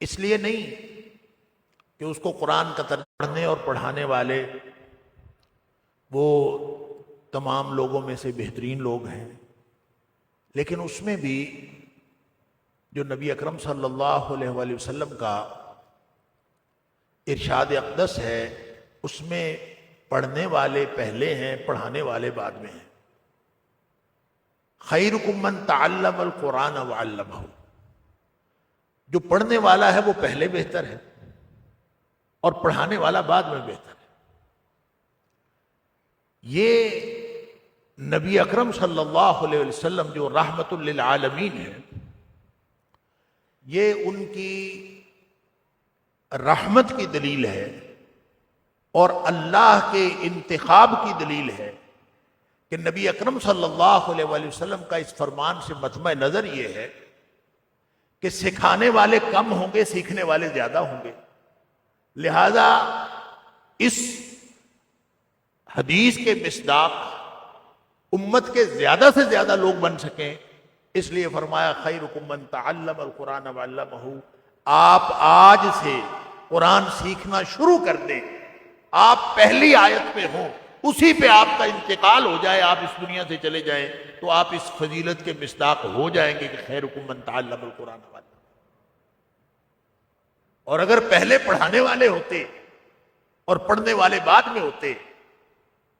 اس لیے نہیں کہ اس کو قرآن کا ترجمہ پڑھنے اور پڑھانے والے وہ تمام لوگوں میں سے بہترین لوگ ہیں، لیکن اس میں بھی جو نبی اکرم صلی اللہ علیہ وآلہ وسلم کا ارشاد اقدس ہے اس میں پڑھنے والے پہلے ہیں، پڑھانے والے بعد میں ہیں۔ خیرکم من تعلم القرآن وعلمہ، جو پڑھنے والا ہے وہ پہلے بہتر ہے اور پڑھانے والا بعد میں بہتر ہے۔ یہ نبی اکرم صلی اللہ علیہ وسلم جو رحمت للعالمین ہے، یہ ان کی رحمت کی دلیل ہے اور اللہ کے انتخاب کی دلیل ہے کہ نبی اکرم صلی اللہ علیہ وآلہ وسلم کا اس فرمان سے مطمع نظر یہ ہے کہ سکھانے والے کم ہوں گے، سیکھنے والے زیادہ ہوں گے، لہذا اس حدیث کے مصداق امت کے زیادہ سے زیادہ لوگ بن سکیں، اس لیے فرمایا خیرکم من تعلم القرآن وعلمہ۔ آپ آج سے قرآن سیکھنا شروع کر دیں، آپ پہلی آیت پہ ہوں، اسی پہ آپ کا انتقال ہو جائے، آپ اس دنیا سے چلے جائیں تو آپ اس فضیلت کے مصداق ہو جائیں گے کہ خیرکم من تعلم القرآن وعلمہ۔ اور اگر پہلے پڑھانے والے ہوتے اور پڑھنے والے بعد میں ہوتے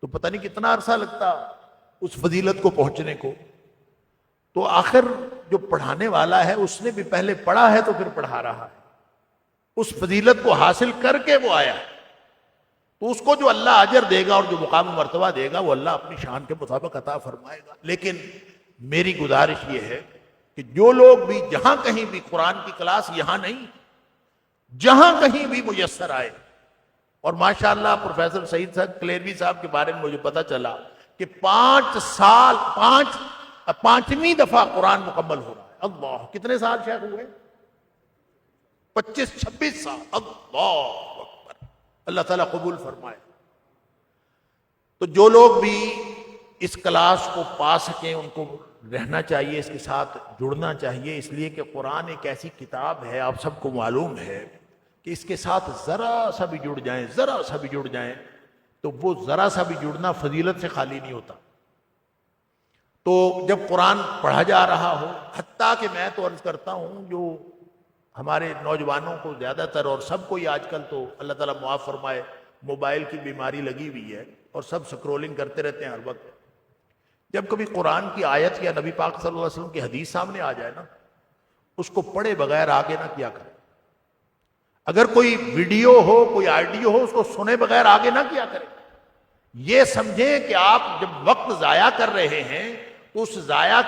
تو پتہ نہیں کتنا عرصہ لگتا اس فضیلت کو پہنچنے کو۔ تو آخر جو پڑھانے والا ہے اس نے بھی پہلے پڑھا ہے تو پھر پڑھا رہا ہے، اس فضیلت کو حاصل کر کے وہ آیا ہے، تو اس کو جو اللہ اجر دے گا اور جو مقام و مرتبہ دے گا وہ اللہ اپنی شان کے مطابق عطا فرمائے گا۔ لیکن میری گزارش یہ ہے کہ جو لوگ بھی جہاں کہیں بھی قرآن کی کلاس، یہاں نہیں جہاں کہیں بھی میسر آئے، اور ماشاءاللہ پروفیسر سعید صاحب کلیروی صاحب کے بارے میں مجھے پتا چلا کہ 5 دفعہ قرآن مکمل ہو رہا ہے۔ اللہ، کتنے سال شیخ ہوئے؟ 25-26 سال۔ اللہ اکبر، اللہ تعالیٰ قبول فرمائے۔ تو جو لوگ بھی اس کلاس کو پا سکیں ان کو رہنا چاہیے، اس کے ساتھ جڑنا چاہیے، اس لیے کہ قرآن ایک ایسی کتاب ہے، آپ سب کو معلوم ہے کہ اس کے ساتھ ذرا سا بھی جڑ جائیں تو وہ ذرا سا بھی جڑنا فضیلت سے خالی نہیں ہوتا۔ تو جب قرآن پڑھا جا رہا ہو، حتیٰ کہ میں تو عرض کرتا ہوں جو ہمارے نوجوانوں کو زیادہ تر اور سب کو ہی آج کل تو اللہ تعالیٰ معاف فرمائے موبائل کی بیماری لگی ہوئی ہے اور سب سکرولنگ کرتے رہتے ہیں ہر وقت، جب کبھی قرآن کی آیت یا نبی پاک صلی اللہ علیہ وسلم کی حدیث سامنے آ جائے نا، اس کو پڑھے بغیر آگے نہ کیا کرے۔ اگر کوئی ویڈیو ہو، کوئی آڈیو ہو، اس کو سنے بغیر آگے نہ کیا کرے۔ یہ سمجھیں کہ آپ جب وقت ضائع کر رہے ہیں تو اس ضائع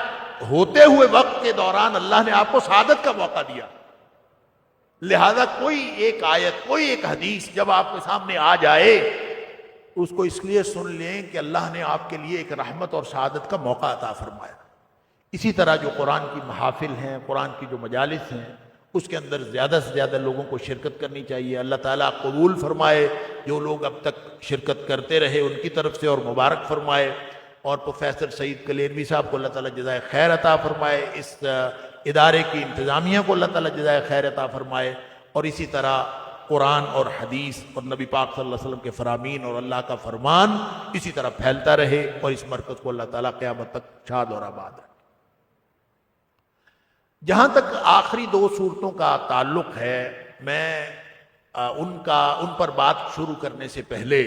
ہوتے ہوئے وقت کے دوران اللہ نے آپ کو سعادت کا موقع دیا، لہذا کوئی ایک آیت، کوئی ایک حدیث جب آپ کے سامنے آ جائے تو اس کو اس لیے سن لیں کہ اللہ نے آپ کے لیے ایک رحمت اور سعادت کا موقع عطا فرمایا۔ اسی طرح جو قرآن کی محافل ہیں، قرآن کی جو مجالس ہیں، اس کے اندر زیادہ سے زیادہ لوگوں کو شرکت کرنی چاہیے۔ اللہ تعالیٰ قبول فرمائے جو لوگ اب تک شرکت کرتے رہے ان کی طرف سے، اور مبارک فرمائے، اور پروفیسر سعید کلیروی صاحب کو اللہ تعالیٰ جزائے خیر عطا فرمائے، اس ادارے کی انتظامیہ کو اللہ تعالیٰ جزائے خیر عطا فرمائے، اور اسی طرح قرآن اور حدیث اور نبی پاک صلی اللہ علیہ وسلم کے فرامین اور اللہ کا فرمان اسی طرح پھیلتا رہے، اور اس مرکز کو اللہ تعالیٰ قیامت تک شاد اور آباد رکھے۔ جہاں تک آخری 2 صورتوں کا تعلق ہے، میں ان پر بات شروع کرنے سے پہلے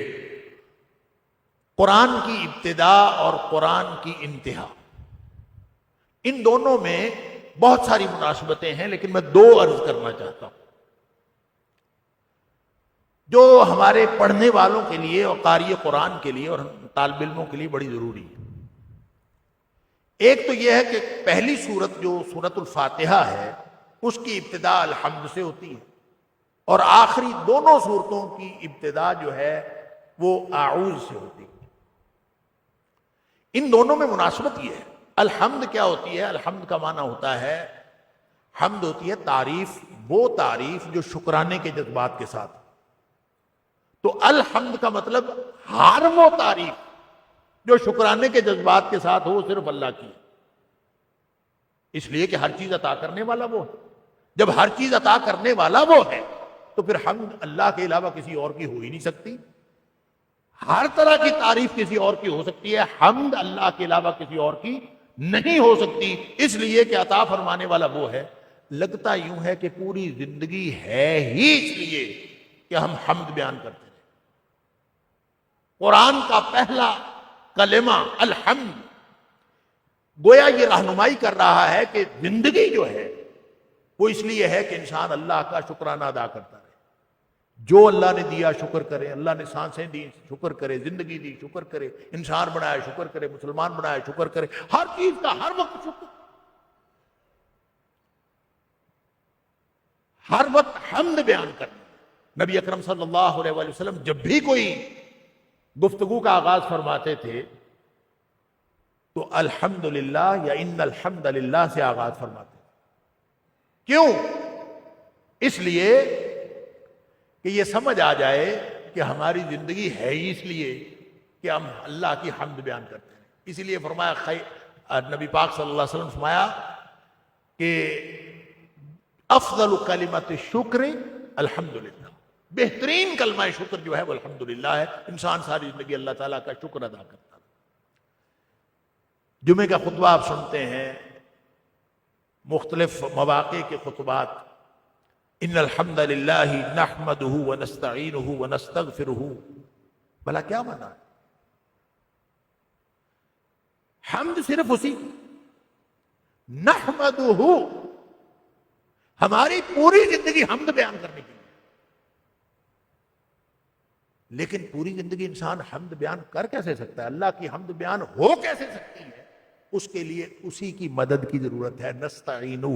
قرآن کی ابتدا اور قرآن کی انتہا، ان دونوں میں بہت ساری مناسبتیں ہیں، لیکن میں 2 عرض کرنا چاہتا ہوں جو ہمارے پڑھنے والوں کے لیے اور قاری قرآن کے لیے اور طالب علموں کے لیے بڑی ضروری ہے۔ ایک تو یہ ہے کہ پہلی سورت جو سورۃ الفاتحہ ہے اس کی ابتدا الحمد سے ہوتی ہے، اور آخری دونوں سورتوں کی ابتدا جو ہے وہ اعوذ سے ہوتی ہے۔ ان دونوں میں مناسبت یہ ہے، الحمد کیا ہوتی ہے؟ الحمد کا معنی ہوتا ہے، حمد ہوتی ہے تعریف، وہ تعریف جو شکرانے کے جذبات کے ساتھ، تو الحمد کا مطلب ہر وہ تعریف جو شکرانے کے جذبات کے ساتھ ہو، وہ صرف اللہ کی ہے، اس لیے کہ ہر چیز عطا کرنے والا وہ ہے۔ جب ہر چیز عطا کرنے والا وہ ہے تو پھر حمد اللہ کے علاوہ کسی اور کی ہو ہی نہیں سکتی. ہر طرح کی تعریف کسی اور کی ہو سکتی ہے، حمد اللہ کے علاوہ کسی اور کی نہیں ہو سکتی، اس لیے کہ عطا فرمانے والا وہ ہے. لگتا یوں ہے کہ پوری زندگی ہے ہی اس لیے کہ ہم حمد بیان کرتے ہیں. قرآن کا پہلا کلمہ الحمد گویا یہ رہنمائی کر رہا ہے کہ زندگی جو ہے وہ اس لیے ہے کہ انسان اللہ کا شکرانہ ادا کرتا رہے. جو اللہ نے دیا شکر کرے، اللہ نے سانسیں دی شکر کرے، زندگی دی شکر کرے، انسان بنایا شکر کرے، مسلمان بنایا شکر کرے، ہر چیز کا ہر وقت شکر، ہر وقت حمد بیان کرنا. نبی اکرم صلی اللہ علیہ وآلہ وسلم جب بھی کوئی گفتگو کا آغاز فرماتے تھے تو الحمدللہ یا ان الحمدللہ سے آغاز فرماتے تھے. کیوں؟ اس لیے کہ یہ سمجھ آ جائے کہ ہماری زندگی ہے ہی اس لیے کہ ہم اللہ کی حمد بیان کرتے ہیں. اسی لیے فرمایا نبی پاک صلی اللہ علیہ وسلم فرمایا کہ افضل کلمت شکر الحمدللہ، بہترین کلمہ شکر جو ہے وہ الحمدللہ ہے. انسان ساری زندگی اللہ تعالیٰ کا شکر ادا کرتا ہے. جمعے کا خطبہ آپ سنتے ہیں، مختلف مواقع کے خطبات، ان الحمد للہ نحمدہ ونستعینہ ونستغفرہ، بھلا کیا مانا ہے؟ حمد صرف اسی کی، نحمدہ ہماری پوری زندگی حمد بیان کرنے کی. لیکن پوری زندگی انسان حمد بیان کر کیسے سکتا ہے؟ اللہ کی حمد بیان ہو کیسے سکتی ہے؟ اس کے لیے اسی کی مدد کی ضرورت ہے. نستعینہ،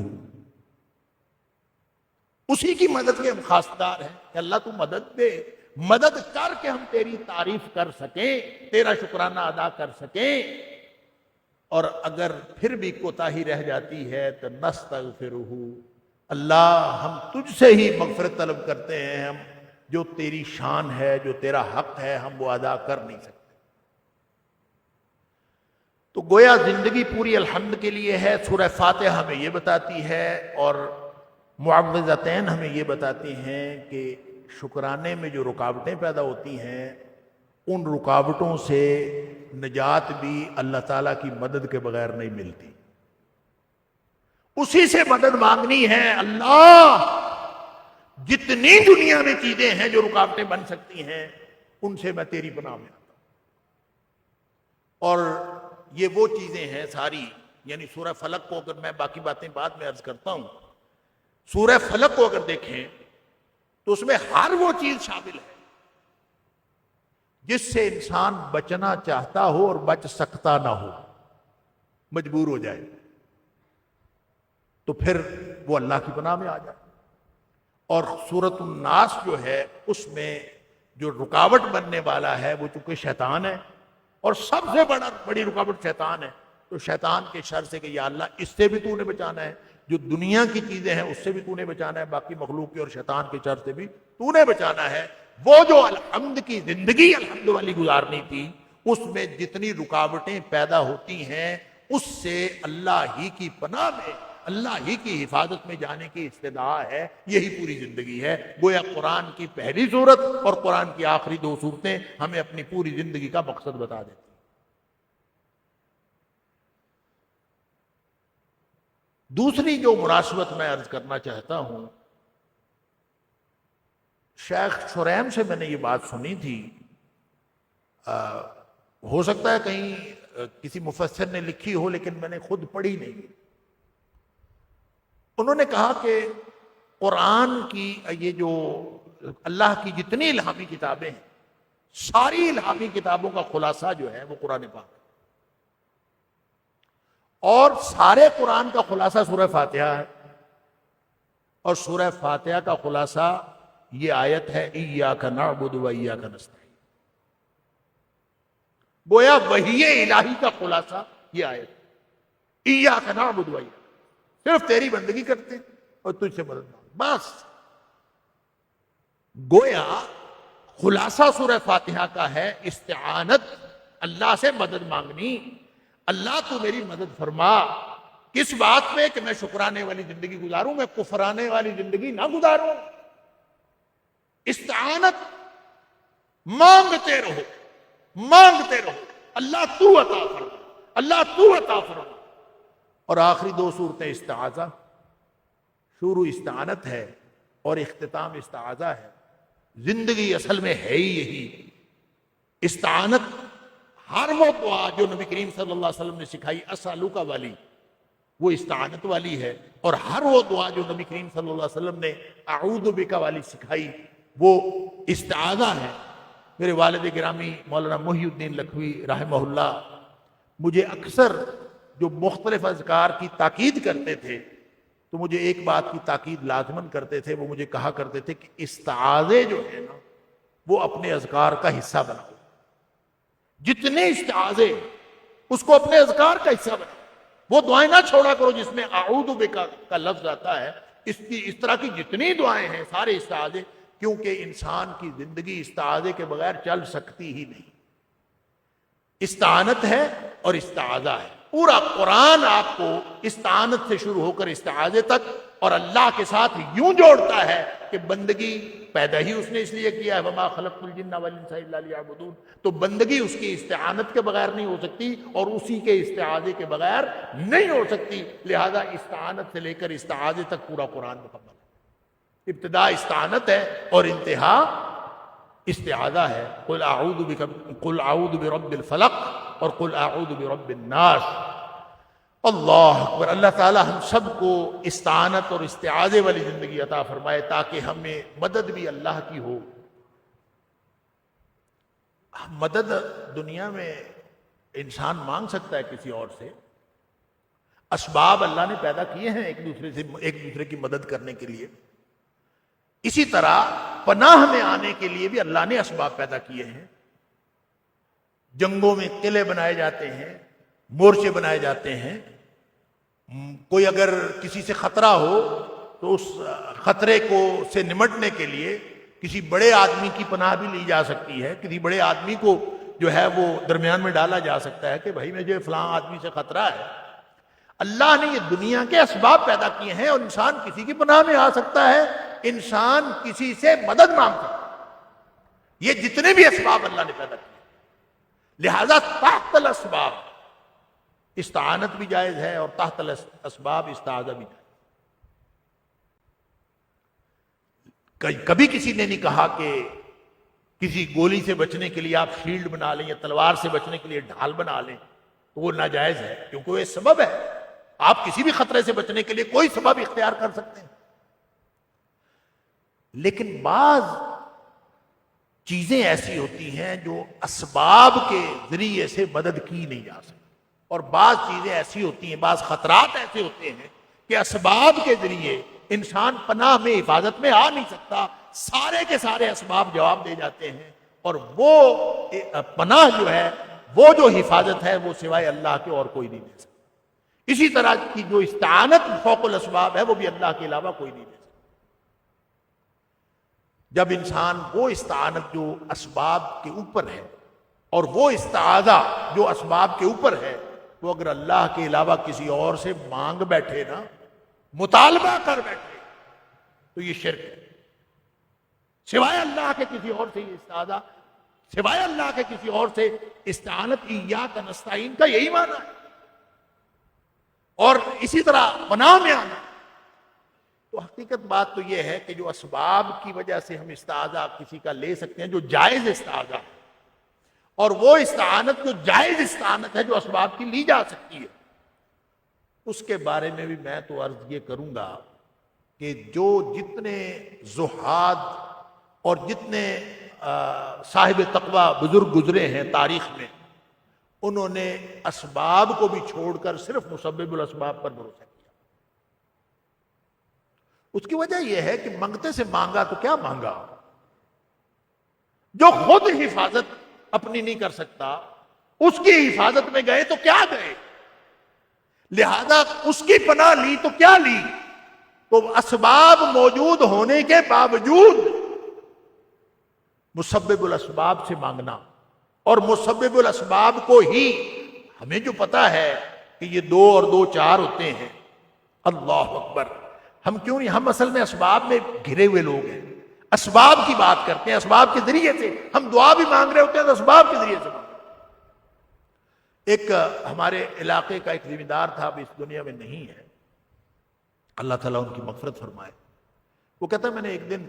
اسی کی مدد کے ہم خواستار ہیں کہ اللہ تو مدد دے، مدد کر کے ہم تیری تعریف کر سکیں، تیرا شکرانہ ادا کر سکیں. اور اگر پھر بھی کوتاہی رہ جاتی ہے تو نستغفرہ، اللہ ہم تجھ سے ہی مغفرت طلب کرتے ہیں، ہم جو تیری شان ہے، جو تیرا حق ہے، ہم وہ ادا کر نہیں سکتے. تو گویا زندگی پوری الحمد کے لیے ہے. سورہ فاتحہ ہمیں یہ بتاتی ہے اور معوذتین ہمیں یہ بتاتی ہیں کہ شکرانے میں جو رکاوٹیں پیدا ہوتی ہیں ان رکاوٹوں سے نجات بھی اللہ تعالیٰ کی مدد کے بغیر نہیں ملتی. اسی سے مدد مانگنی ہے. اللہ جتنی دنیا میں چیزیں ہیں جو رکاوٹیں بن سکتی ہیں ان سے میں تیری پناہ میں آتا ہوں. اور یہ وہ چیزیں ہیں ساری، یعنی سورہ فلق کو اگر میں باقی باتیں بعد میں عرض کرتا ہوں، سورہ فلق کو اگر دیکھیں تو اس میں ہر وہ چیز شامل ہے جس سے انسان بچنا چاہتا ہو اور بچ سکتا نہ ہو، مجبور ہو جائے تو پھر وہ اللہ کی پناہ میں آ جائے. اور سورۃ الناس جو ہے اس میں جو رکاوٹ بننے والا ہے وہ چونکہ شیطان ہے اور سب سے بڑی رکاوٹ شیطان ہے، تو شیطان کے شر سے کہ یا اللہ اس سے بھی تو نے بچانا ہے، جو دنیا کی چیزیں ہیں اس سے بھی تو نے بچانا ہے، باقی مخلوق کی اور شیطان کے شر سے بھی تو نے بچانا ہے. وہ جو الحمد کی زندگی الحمد والی گزارنی تھی اس میں جتنی رکاوٹیں پیدا ہوتی ہیں اس سے اللہ ہی کی پناہ میں، اللہ ہی کی حفاظت میں جانے کی استدعا ہے. یہی پوری زندگی ہے. گویا قرآن کی پہلی صورت اور قرآن کی آخری دو صورتیں ہمیں اپنی پوری زندگی کا مقصد بتا دیتی. دوسری جو مناسبت میں عرض کرنا چاہتا ہوں، شیخ شریم سے میں نے یہ بات سنی تھی، ہو سکتا ہے کہیں کسی مفسر نے لکھی ہو لیکن میں نے خود پڑھی نہیں. انہوں نے کہا کہ قرآن کی یہ جو اللہ کی جتنی الہامی کتابیں ہیں ساری الہامی کتابوں کا خلاصہ جو ہے وہ قرآن پاک ہے، اور سارے قرآن کا خلاصہ سورہ فاتحہ ہے، اور سورہ فاتحہ کا خلاصہ یہ آیت ہے ایاک نعبد و ایاک نستعین. گویا وحی الہی کا خلاصہ یہ آیت ایاک نعبد و ایاک، صرف تیری بندگی کرتے ہیں اور تجھ سے مدد مانگتے بس. گویا خلاصہ سورہ فاتحہ کا ہے استعانت، اللہ سے مدد مانگنی. اللہ تو میری مدد فرما، کس بات پہ کہ میں شکرانے والی زندگی گزاروں، میں کفرانے والی زندگی نہ گزاروں۔ استعانت مانگتے رہو، مانگتے رہو، اللہ تو عطا فرما، اللہ تو عطا فرما۔ اور آخری دو صورتیں استعاذہ، شروع استعانت ہے اور اختتام استعاذہ ہے۔ زندگی اصل میں ہے ہی یہی استعانت۔ ہر وہ دعا جو نبی کریم صلی اللہ علیہ وسلم نے سکھائی اسالوکا والی، وہ استعانت والی ہے، اور ہر وہ دعا جو نبی کریم صلی اللہ علیہ وسلم نے اعوذ بکا والی سکھائی وہ استعاذہ ہے۔ میرے والد گرامی مولانا محی الدین لکھوی رحمہ اللہ مجھے اکثر جو مختلف اذکار کی تاکید کرتے تھے تو مجھے ایک بات کی تاکید لازماً کرتے تھے، وہ مجھے کہا کرتے تھے کہ استعاذے جو ہے نا وہ اپنے اذکار کا حصہ بناؤ، جتنے استعاذے اس کو اپنے اذکار کا حصہ بناؤ، وہ دعائیں نہ چھوڑا کرو جس میں اعوذ بک کا لفظ آتا ہے۔ اس طرح کی جتنی دعائیں ہیں سارے استعاذے، کیونکہ انسان کی زندگی استعاذے کے بغیر چل سکتی ہی نہیں۔ استعانت ہے اور استعاذہ ہے، پورا قرآن آپ کو استعانت سے شروع ہو کر استعاذے تک اور اللہ کے ساتھ یوں جوڑتا ہے کہ بندگی پیدا ہی اس نے اس لیے کیا ہے، وما خلقت الجن والانس الا لیعبدون، تو بندگی اس کی استعانت کے بغیر نہیں ہو سکتی اور اسی کے استعاذے کے بغیر نہیں ہو سکتی۔ لہذا استعانت سے لے کر استعاذے تک پورا قرآن مکمل ہے، ابتدا استعانت ہے اور انتہا استعاذہ ہے۔ قل اعوذ برب الفلق اور قل اعوذ برب الناس۔ اللہ اکبر۔ اللہ تعالی ہم سب کو استعانت اور استعاذے والی زندگی عطا فرمائے تاکہ ہمیں مدد بھی اللہ کی ہو۔ مدد دنیا میں انسان مانگ سکتا ہے کسی اور سے، اسباب اللہ نے پیدا کیے ہیں ایک دوسرے کی مدد کرنے کے لیے، اسی طرح پناہ میں آنے کے لیے بھی اللہ نے اسباب پیدا کیے ہیں۔ جنگوں میں قلعے بنائے جاتے ہیں، مورچے بنائے جاتے ہیں، کوئی اگر کسی سے خطرہ ہو تو اس خطرے کو سے نمٹنے کے لیے کسی بڑے آدمی کی پناہ بھی لی جا سکتی ہے، کسی بڑے آدمی کو جو ہے وہ درمیان میں ڈالا جا سکتا ہے کہ بھائی مجھے فلاں آدمی سے خطرہ ہے۔ اللہ نے یہ دنیا کے اسباب پیدا کیے ہیں اور انسان کسی کی پناہ میں آ سکتا ہے، انسان کسی سے مدد مانگ سکتا ہے۔ یہ جتنے بھی اسباب اللہ نے پیدا کیے، لہذا تحت الاسباب استعانت بھی جائز ہے اور تحت الاسباب استعاذہ بھی جائز۔ کبھی کسی نے نہیں کہا کہ کسی گولی سے بچنے کے لیے آپ شیلڈ بنا لیں یا تلوار سے بچنے کے لیے ڈھال بنا لیں تو وہ ناجائز ہے، کیونکہ وہ ایک سبب ہے۔ آپ کسی بھی خطرے سے بچنے کے لیے کوئی سبب اختیار کر سکتے ہیں، لیکن بعض چیزیں ایسی ہوتی ہیں جو اسباب کے ذریعے سے مدد کی نہیں جا سکتی، اور بعض چیزیں ایسی ہوتی ہیں، بعض خطرات ایسے ہوتے ہیں کہ اسباب کے ذریعے انسان پناہ میں حفاظت میں آ نہیں سکتا، سارے کے سارے اسباب جواب دے جاتے ہیں، اور وہ پناہ جو ہے، وہ جو حفاظت ہے، وہ سوائے اللہ کے اور کوئی نہیں دے سکتا۔ اسی طرح کی جو استعانت فوق الاسباب ہے وہ بھی اللہ کے علاوہ کوئی نہیں دے سکتا۔ جب انسان وہ استعانت جو اسباب کے اوپر ہے اور وہ استعاذہ جو اسباب کے اوپر ہے، وہ اگر اللہ کے علاوہ کسی اور سے مانگ بیٹھے نا، مطالبہ کر بیٹھے، تو یہ شرک ہے۔ سوائے اللہ کے کسی اور سے یہ استعاذہ، سوائے اللہ کے کسی اور سے استعانت، ایاک نستعین کا یہی معنی ہے۔ اور اسی طرح پناہ میں آنا، تو حقیقت بات تو یہ ہے کہ جو اسباب کی وجہ سے ہم استعاذہ کسی کا لے سکتے ہیں، جو جائز استعاذہ ہے، اور وہ استعانت جو جائز استعانت ہے جو اسباب کی لی جا سکتی ہے، اس کے بارے میں بھی میں تو عرض یہ کروں گا کہ جو جتنے زہاد اور جتنے صاحب تقوی بزرگ گزرے ہیں تاریخ میں، انہوں نے اسباب کو بھی چھوڑ کر صرف مسبب الاسباب پر بھروسہ کیا۔ اس کی وجہ یہ ہے کہ منگتے سے مانگا تو کیا مانگا، جو خود حفاظت اپنی نہیں کر سکتا، اس کی حفاظت میں گئے تو کیا گئے، لہذا اس کی پناہ لی تو کیا لی۔ تو اسباب موجود ہونے کے باوجود مسبب الاسباب سے مانگنا، اور مسبب الاسباب کو ہی ہمیں جو پتا ہے کہ یہ 2 اور 2 4 ہوتے ہیں. اللہ اکبر. ہم کیوں نہیں, ہم اصل میں اسباب میں گھرے ہوئے لوگ ہیں, اسباب کی بات کرتے ہیں, اسباب کے ذریعے سے ہم دعا بھی مانگ رہے ہوتے ہیں تو اسباب کے ذریعے سے مانگ رہے ہیں. ایک ہمارے علاقے کا ایک ذمہ دار تھا, اب اس دنیا میں نہیں ہے, اللہ تعالیٰ ان کی مغفرت فرمائے. وہ کہتا ہے میں نے ایک دن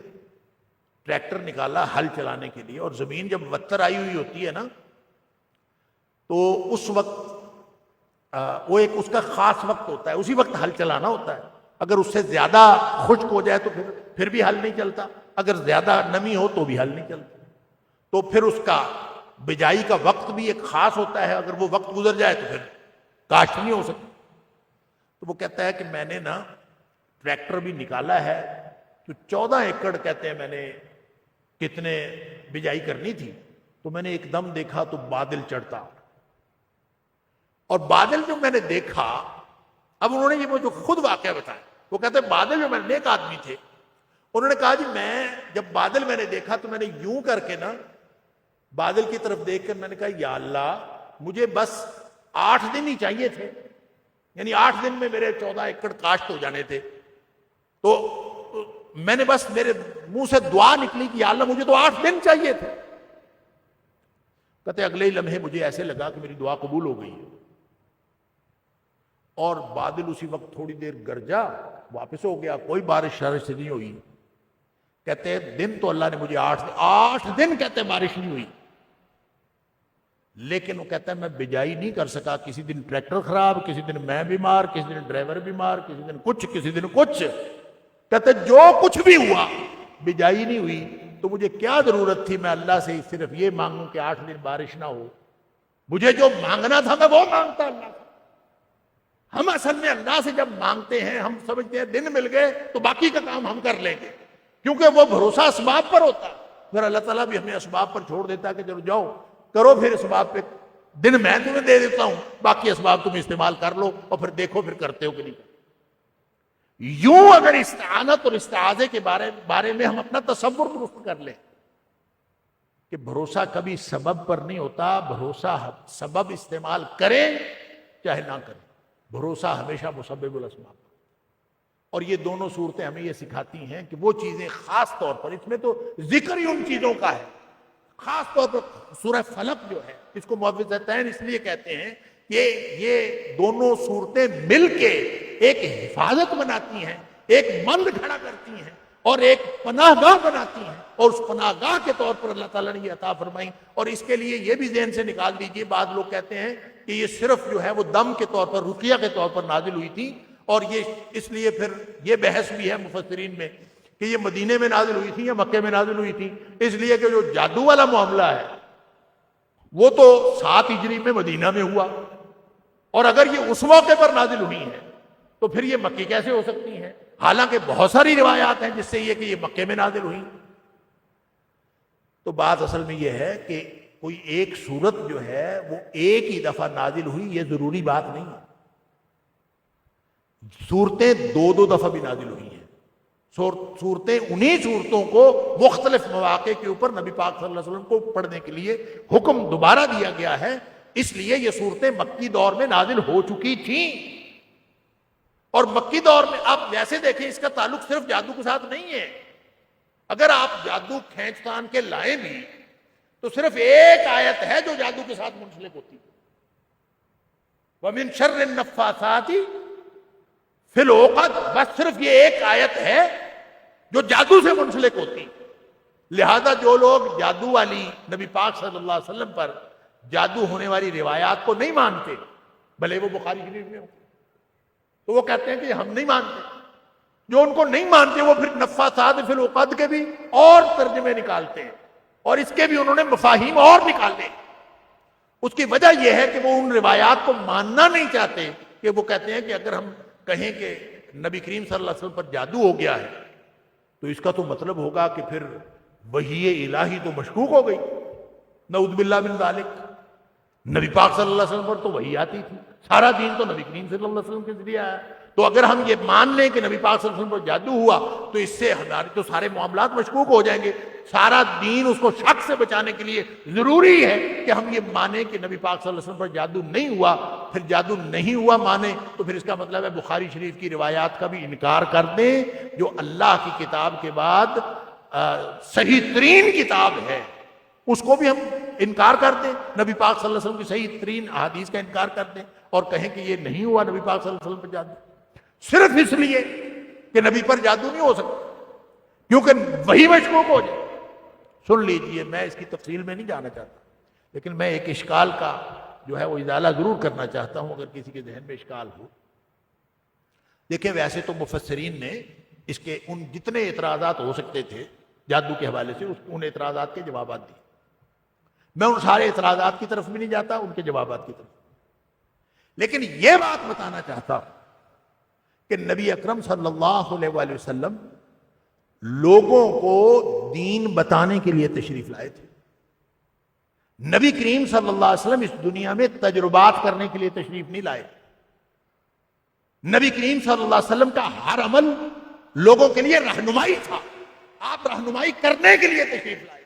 ٹریکٹر نکالا ہل چلانے کے لیے, اور زمین جب وتر آئی ہوئی ہوتی ہے نا تو اس وقت وہ ایک اس کا خاص وقت ہوتا ہے, اسی وقت ہل چلانا ہوتا ہے. اگر اس سے زیادہ خشک ہو جائے تو پھر بھی ہل نہیں چلتا, اگر زیادہ نمی ہو تو بھی ہل نہیں چلتا. تو پھر اس کا بجائی کا وقت بھی ایک خاص ہوتا ہے, اگر وہ وقت گزر جائے تو پھر کاشت نہیں ہو سکتی. تو وہ کہتا ہے کہ میں نے نا ٹریکٹر بھی نکالا ہے, تو 14 ایکڑ کہتے ہیں میں نے کتنے بجائی کرنی تھی, تو میں نے ایک دم دیکھا تو بادل چڑھتا, اور بادل جو میں نے دیکھا, اب انہوں نے یہ مجھے خود واقعہ بتایا. وہ کہتے ہیں بادل جو میں نیک آدمی تھے, انہوں نے کہا جی میں جب بادل میں نے دیکھا تو میں نے یوں کر کے نا بادل کی طرف دیکھ کر میں نے کہا یا اللہ مجھے بس 8 دن ہی چاہیے تھے, یعنی 8 دن میں میرے 14 ایکڑ کاشت ہو جانے تھے. تو میں نے بس, میرے منہ سے دعا نکلی کہ یا اللہ مجھے تو 8 دن چاہیے تھے. کہتے اگلے ہی لمحے مجھے ایسے لگا کہ میری دعا قبول ہو گئی ہے, اور بادل اسی وقت تھوڑی دیر گرجا, واپس ہو گیا, کوئی بارش شارش سے نہیں ہوئی. کہتے ہیں دن تو اللہ نے مجھے 8 دن کہتے ہیں بارش نہیں ہوئی, لیکن وہ کہتا ہے میں بجائی نہیں کر سکا. کسی دن ٹریکٹر خراب, کسی دن میں بیمار, کسی دن ڈرائیور بیمار, کسی دن کچھ, کسی دن کچھ. کہتے جو کچھ بھی ہوا بجائی نہیں ہوئی, تو مجھے کیا ضرورت تھی میں اللہ سے صرف یہ مانگوں کہ 8 دن بارش نہ ہو. مجھے جو مانگنا تھا میں وہ مانگتا اللہ سے. ہم اصل میں اللہ سے جب مانگتے ہیں ہم سمجھتے ہیں دن مل گئے تو باقی کا کام ہم کر لیں گے, کیونکہ وہ بھروسہ اسباب پر ہوتا ہے. پھر اللہ تعالیٰ بھی ہمیں اسباب پر چھوڑ دیتا ہے کہ چلو جاؤ کرو, پھر اسباب پہ دن میں تمہیں دے دیتا ہوں, باقی اسباب تم استعمال کر لو, اور پھر دیکھو پھر کرتے ہو کہ نہیں. یوں اگر استعانت اور استعاذے کے بارے میں ہم اپنا تصور درست کر لیں کہ بھروسہ کبھی سبب پر نہیں ہوتا, بھروسہ سبب استعمال کریں چاہے نہ کریں, بھروسہ ہمیشہ مسبب الاسباب. اور یہ دونوں صورتیں ہمیں یہ سکھاتی ہیں کہ وہ چیزیں خاص طور پر, اس میں تو ذکر ہی ان چیزوں کا ہے, خاص طور پر سورہ فلق جو ہے اس کو معوذتین اس لیے کہتے ہیں کہ یہ دونوں صورتیں مل کے ایک حفاظت بناتی ہیں, ایک بند کھڑا کرتی ہیں, اور ایک پناہ گاہ بناتی ہیں, اور اس پناہ گاہ کے طور پر اللہ تعالیٰ نے یہ عطا فرمائی. اور اس کے لیے یہ بھی ذہن سے نکال دیجئے, بعض لوگ کہتے ہیں کہ یہ صرف جو ہے وہ دم کے طور پر, رقیہ کے طور پر نازل ہوئی تھی, اور یہ اس لیے پھر یہ بحث بھی ہے مفسرین میں کہ یہ مدینے میں نازل ہوئی تھی یا مکے میں نازل ہوئی تھی. اس لیے کہ جو جادو والا معاملہ ہے وہ تو 7 ہجری میں مدینہ میں ہوا, اور اگر یہ اس موقع پر نازل ہوئی ہیں تو پھر یہ مکی کیسے ہو سکتی ہیں, حالانکہ بہت ساری روایات ہیں جس سے یہ کہ یہ مکے میں نازل ہوئی. تو بات اصل میں یہ ہے کہ کوئی ایک صورت جو ہے وہ ایک ہی دفعہ نازل ہوئی, یہ ضروری بات نہیں ہے. صورتیں 2 دفعہ بھی نازل ہوئی ہیں. صورتیں انہی صورتوں کو مختلف مواقع کے اوپر نبی پاک صلی اللہ علیہ وسلم کو پڑھنے کے لیے حکم دوبارہ دیا گیا ہے. اس لیے یہ صورتیں مکی دور میں نازل ہو چکی تھیں, اور مکی دور میں آپ ویسے دیکھیں اس کا تعلق صرف جادو کے ساتھ نہیں ہے. اگر آپ جادو کھینچ تان کے لائیں بھی تو صرف ایک آیت ہے جو جادو کے ساتھ منسلک ہوتی ہے, وَمِن شَرِّ النَّفَّاثَاتِ فِي الْعُقَدِ, بس صرف یہ ایک آیت ہے جو جادو سے منسلک ہوتی. لہذا جو لوگ جادو والی نبی پاک صلی اللہ علیہ وسلم پر جادو ہونے والی روایات کو نہیں مانتے, بھلے وہ بخاری شریف میں ہو, تو وہ کہتے ہیں کہ ہم نہیں مانتے. جو ان کو نہیں مانتے وہ پھر نفاثات فی العقد کے بھی اور ترجمے نکالتے ہیں, اور اس کے بھی انہوں نے مفاہیم اور نکالے. اس کی وجہ یہ ہے کہ وہ ان روایات کو ماننا نہیں چاہتے, کہ وہ کہتے ہیں کہ اگر ہم کہیں کہ نبی کریم صلی اللہ علیہ وسلم پر جادو ہو گیا ہے تو اس کا تو مطلب ہوگا کہ پھر وحی الہی تو مشکوک ہو گئی, نعوذ باللہ من ذالک. نبی پاک صلی اللہ علیہ وسلم پر تو وحی آتی تھی, سارا دین تو نبی کریم صلی اللہ علیہ وسلم کے ذریعے آیا, تو اگر ہم یہ مان لیں کہ نبی پاک صلی اللہ علیہ وسلم پر جادو ہوا تو اس سے ہمارے تو سارے معاملات مشکوک ہو جائیں گے. سارا دین اس کو شک سے بچانے کے لیے ضروری ہے کہ ہم یہ مانیں کہ نبی پاک صلی اللہ علیہ وسلم پر جادو نہیں ہوا. پھر جادو نہیں ہوا مانیں تو پھر اس کا مطلب ہے بخاری شریف کی روایات کا بھی انکار کر دیں جو اللہ کی کتاب کے بعد صحیح ترین کتاب ہے, اس کو بھی ہم انکار کر دیں. نبی پاک صلی اللہ علیہ وسلم کی صحیح ترین احادیث کا انکار کر دیں اور کہیں کہ یہ نہیں ہوا نبی پاک صلی اللہ علیہ وسلم پر جادو, صرف اس لیے کہ نبی پر جادو نہیں ہو سکتا کیونکہ وہی مشکوک ہو جائے. سن لیجئے, میں اس کی تفصیل میں نہیں جانا چاہتا, لیکن میں ایک اشکال کا جو ہے وہ ازالہ ضرور کرنا چاہتا ہوں اگر کسی کے ذہن میں اشکال ہو. دیکھیں ویسے تو مفسرین نے اس کے ان جتنے اعتراضات ہو سکتے تھے جادو کے حوالے سے ان اعتراضات کے جوابات دیے. میں ان سارے اعتراضات کی طرف بھی نہیں جاتا, ان کے جوابات کی طرف, لیکن یہ بات بتانا چاہتا ہوں کہ نبی اکرم صلی اللہ علیہ وآلہ وسلم لوگوں کو دین بتانے کے لیے تشریف لائے تھے. نبی کریم صلی اللہ علیہ وسلم اس دنیا میں تجربات کرنے کے لیے تشریف نہیں لائے. نبی کریم صلی اللہ علیہ وسلم کا ہر عمل لوگوں کے لیے رہنمائی تھا, آپ رہنمائی کرنے کے لیے تشریف لائے.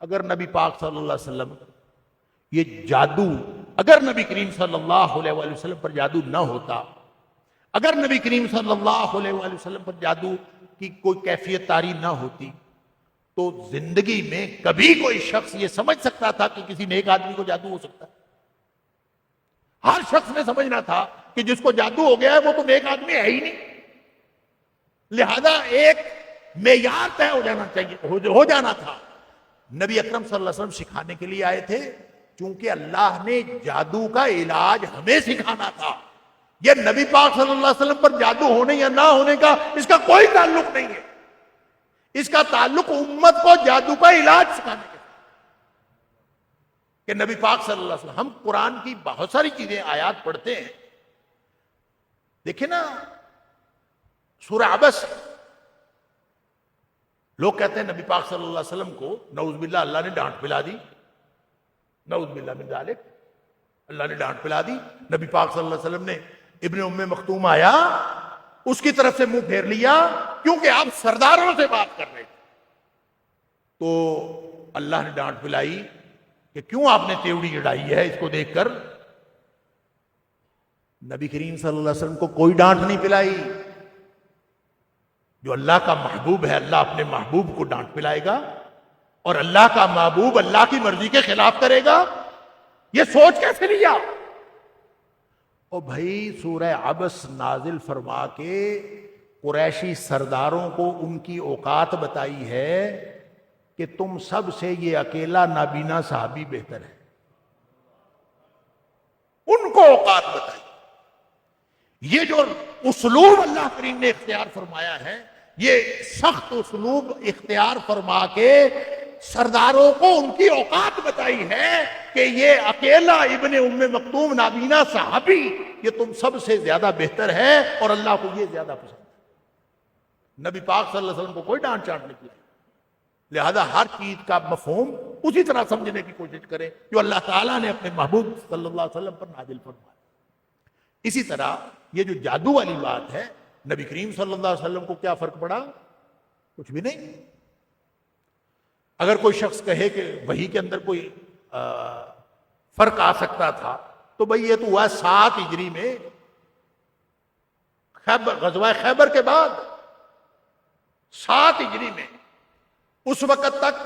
اگر نبی پاک صلی اللہ علیہ وسلم یہ جادو, اگر نبی کریم صلی اللہ علیہ وآلہ وسلم پر جادو نہ ہوتا, اگر نبی کریم صلی اللہ علیہ وآلہ وسلم پر جادو کی کوئی کیفیت طاری نہ ہوتی تو زندگی میں کبھی کوئی شخص یہ سمجھ سکتا تھا کہ کسی نیک آدمی کو جادو ہو سکتا ہے؟ ہر شخص نے سمجھنا تھا کہ جس کو جادو ہو گیا ہے وہ تو نیک آدمی ہے ہی نہیں. لہذا ایک معیار طے ہو جانا چاہیے, ہو جانا تھا. نبی اکرم صلی اللہ علیہ وسلم سکھانے کے لیے آئے تھے, چونکہ اللہ نے جادو کا علاج ہمیں سکھانا تھا. یہ نبی پاک صلی اللہ علیہ وسلم پر جادو ہونے یا نہ ہونے کا اس کا کوئی تعلق نہیں ہے. اس کا تعلق امت کو جادو کا علاج سکھانے کے ساتھ کہ نبی پاک صلی اللہ علیہ وسلم. ہم قرآن کی بہت ساری چیزیں آیات پڑھتے ہیں, دیکھیں نا سورہ عبس, لوگ کہتے ہیں نبی پاک صلی اللہ علیہ وسلم کو نعوذ باللہ اللہ نے ڈانٹ پلا دی, نعوذ باللہ من ذالک, اللہ نے ڈانٹ پلا دی. نبی پاک صلی اللہ علیہ وسلم نے ابن ام مختوم آیا, اس کی طرف سے منہ پھیر لیا کیونکہ آپ سرداروں سے بات کر رہے تھے, تو اللہ نے ڈانٹ پلائی کہ کیوں آپ نے تیوڑی اڑائی ہے. اس کو دیکھ کر نبی کریم صلی اللہ علیہ وسلم کو کوئی ڈانٹ نہیں پلائی. جو اللہ کا محبوب ہے اللہ اپنے محبوب کو ڈانٹ پلائے گا, اور اللہ کا محبوب اللہ کی مرضی کے خلاف کرے گا, یہ سوچ کیسے لیا؟ او بھائی سورہ عبس نازل فرما کے قریشی سرداروں کو ان کی اوقات بتائی ہے کہ تم سب سے یہ اکیلا نابینا صحابی بہتر ہے, ان کو اوقات بتائی. یہ جو اسلوب اللہ کریم نے اختیار فرمایا ہے, یہ سخت اسلوب اختیار فرما کے سرداروں کو ان کی اوقات بتائی ہے کہ یہ اکیلا ابن ام مکتوم نابینا صحابی یہ تم سب سے زیادہ بہتر ہے اور اللہ کو یہ زیادہ پسند ہے. نبی پاک صلی اللہ علیہ وسلم کو کوئی ڈانٹ چانٹ نہیں کی. لہذا ہر چیز کا مفہوم اسی طرح سمجھنے کی کوشش کریں جو اللہ تعالیٰ نے اپنے محبوب صلی اللہ علیہ وسلم پر نازل فرمایا. اسی طرح یہ جو جادو والی بات ہے, نبی کریم صلی اللہ علیہ وسلم کو کیا فرق پڑا؟ کچھ بھی نہیں. اگر کوئی شخص کہے کہ وحی کے اندر کوئی فرق آ سکتا تھا تو بھئی یہ تو ہوا 7 ہجری میں غزوہ خیبر کے بعد, 7 ہجری میں. اس وقت تک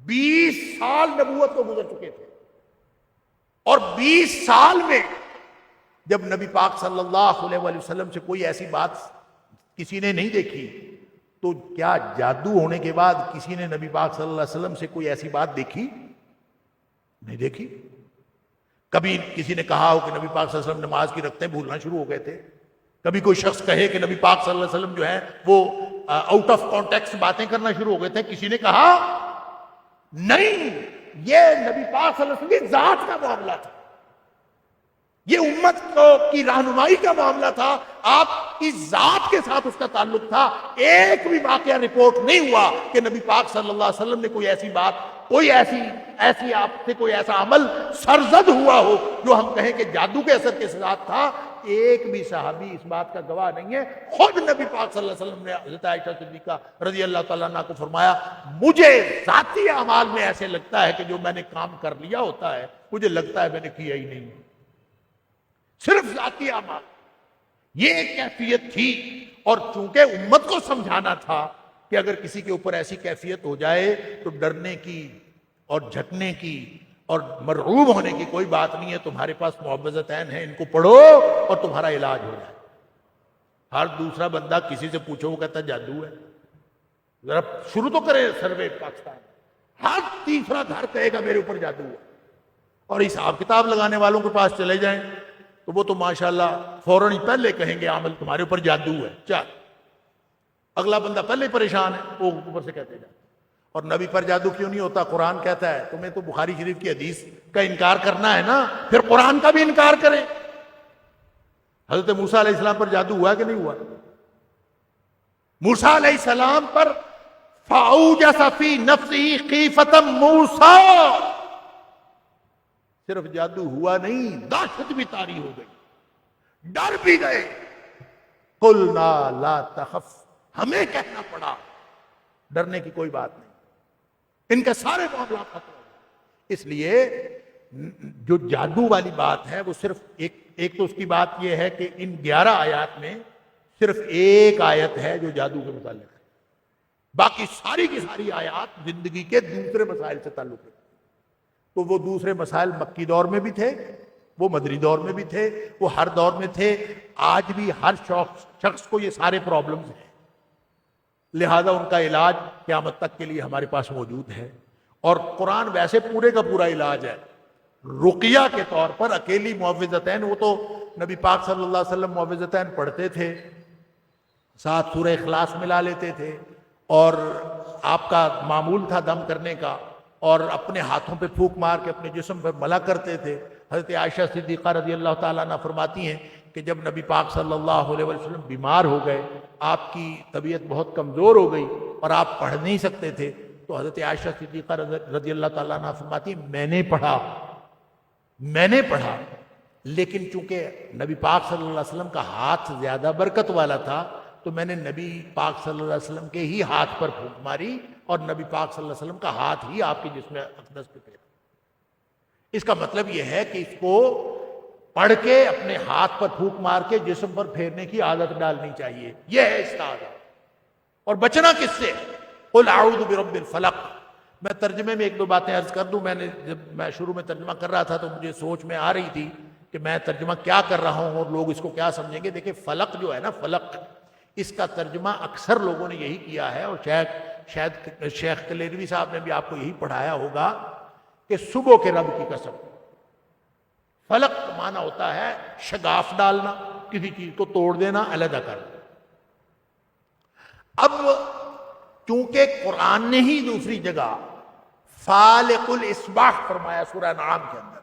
20 سال نبوت کو گزر چکے تھے, اور 20 سال میں جب نبی پاک صلی اللہ علیہ وآلہ وسلم سے کوئی ایسی بات کسی نے نہیں دیکھی, تو کیا جادو ہونے کے بعد کسی نے نبی پاک صلی اللہ علیہ وسلم سے کوئی ایسی بات دیکھی؟ نہیں دیکھی. کبھی کسی نے کہا ہو کہ نبی پاک صلی اللہ علیہ وسلم نماز کی رکعتیں بھولنا شروع ہو گئے تھے؟ کبھی کوئی شخص کہے کہ نبی پاک صلی اللہ علیہ وسلم جو ہے وہ آؤٹ آف کانٹیکسٹ باتیں کرنا شروع ہو گئے تھے؟ کسی نے کہا نہیں, یہ نبی پاک صلی اللہ علیہ وسلم کی ذات کا معاملہ تھا, یہ امت کی رہنمائی کا معاملہ تھا, آپ کی ذات کے ساتھ اس کا تعلق تھا. ایک بھی واقعہ رپورٹ نہیں ہوا کہ نبی پاک صلی اللہ علیہ وسلم نے کوئی ایسی بات, کوئی ایسی آپ سے کوئی ایسا عمل سرزد ہوا ہو جو ہم کہیں کہ جادو کے اثر کے ساتھ تھا. ایک بھی صحابی اس بات کا گواہ نہیں ہے. خود نبی پاک صلی اللہ علیہ وسلم نے حضرت عائشہ صدیقہ رضی اللہ تعالیٰ عنہ کو فرمایا مجھے ذاتی اعمال میں ایسے لگتا ہے کہ جو میں نے کام کر لیا ہوتا ہے مجھے لگتا ہے میں نے کیا ہی نہیں. صرف ذاتی اعمال یہ ایک کیفیت تھی. اور چونکہ امت کو سمجھانا تھا کہ اگر کسی کے اوپر ایسی کیفیت ہو جائے تو ڈرنے کی اور جھکنے کی اور مرعوب ہونے کی کوئی بات نہیں ہے. تمہارے پاس معوذتین ہیں, ان کو پڑھو اور تمہارا علاج ہو جائے. ہر دوسرا بندہ کسی سے پوچھو وہ کہتا ہے جادو ہے. ذرا شروع تو کرے سروے پاکستان. ہر تیسرا گھر کہے گا میرے اوپر جادو ہے. اور حساب کتاب لگانے والوں کے پاس چلے جائیں تو وہ تو ماشاءاللہ فوراً ہی پہلے کہیں گے عامل تمہارے اوپر جادو ہے. چل اگلا بندہ پہلے پریشان ہے, وہ اوپر سے کہتے جاتے. اور نبی پر جادو کیوں نہیں ہوتا؟ قرآن کہتا ہے تمہیں تو بخاری شریف کی حدیث کا انکار کرنا ہے نا, پھر قرآن کا بھی انکار کریں. حضرت موسیٰ علیہ السلام پر جادو ہوا کہ نہیں ہوا؟ موسیٰ علیہ السلام پر فَأَوْجَسَ فِي نَفْسِهِ خِیفَةً مُوسَىٰ, صرف جادو ہوا نہیں, دہشت بھی طاری ہو گئی, ڈر بھی گئے. قُلْنَا لَا تَخَفْ, ہمیں کہنا پڑا ڈرنے کی کوئی بات نہیں. ان کے سارے معاملات ختم ہو گئے. اس لیے جو جادو والی بات ہے وہ صرف ایک تو اس کی بات یہ ہے کہ ان 11 آیات میں صرف ایک آیت ہے جو جادو کے متعلق ہے. باقی ساری کی ساری آیات زندگی کے دوسرے مسائل سے تعلق ہے. تو وہ دوسرے مسائل مکی دور میں بھی تھے, وہ مدنی دور میں بھی تھے, وہ ہر دور میں تھے. آج بھی ہر شخص کو یہ سارے پرابلمز ہیں. لہذا ان کا علاج قیامت تک کے لیے ہمارے پاس موجود ہے. اور قرآن ویسے پورے کا پورا علاج ہے. رقیہ کے طور پر اکیلی معوذتین, وہ تو نبی پاک صلی اللہ علیہ وسلم معوذتین پڑھتے تھے, ساتھ سورہ اخلاص ملا لیتے تھے, اور آپ کا معمول تھا دم کرنے کا, اور اپنے ہاتھوں پہ پھونک مار کے اپنے جسم پر ملا کرتے تھے. حضرت عائشہ صدیقہ رضی اللہ تعالیٰ عنہ فرماتی ہیں کہ جب نبی پاک صلی اللہ علیہ وسلم بیمار ہو گئے, آپ کی طبیعت بہت کمزور ہو گئی اور آپ پڑھ نہیں سکتے تھے, تو حضرت عائشہ صدیقہ رضی اللہ تعالیٰ عنہ فرماتی ہیں میں نے پڑھا, لیکن چونکہ نبی پاک صلی اللہ علیہ وسلم کا ہاتھ زیادہ برکت والا تھا تو میں نے نبی پاک صلی اللہ علیہ وسلم کے ہی ہاتھ پر پھونک ماری اور نبی پاک صلی اللہ علیہ وسلم کا ہاتھ ہی آپ کے جسم اقدس پہ پھیرا. اس کا مطلب یہ ہے کہ اس کو پڑھ کے اپنے ہاتھ پر پھونک مار کے جسم پر پھیرنے کی عادت ڈالنی چاہیے. یہ ہے استعاذہ. اور بچنا کس سے؟ قل اعوذ برب الفلق. میں ترجمے میں ایک دو باتیں عرض کر دوں. جب میں شروع میں ترجمہ کر رہا تھا تو مجھے سوچ میں آ رہی تھی کہ میں ترجمہ کیا کر رہا ہوں اور لوگ اس کو کیا سمجھیں گے. دیکھیں فلق جو ہے نا, فلق, اس کا ترجمہ اکثر لوگوں نے یہی کیا ہے, اور شاید شیخ کلیروی صاحب نے بھی آپ کو یہی پڑھایا ہوگا کہ صبح کے رب کی قسم. فلق کا معنی ہوتا ہے شگاف ڈالنا, کسی چیز کو توڑ دینا, علیحدہ کر دینا. اب چونکہ قرآن نے ہی دوسری جگہ فالق الاصباح فرمایا سورہ انعام کے اندر,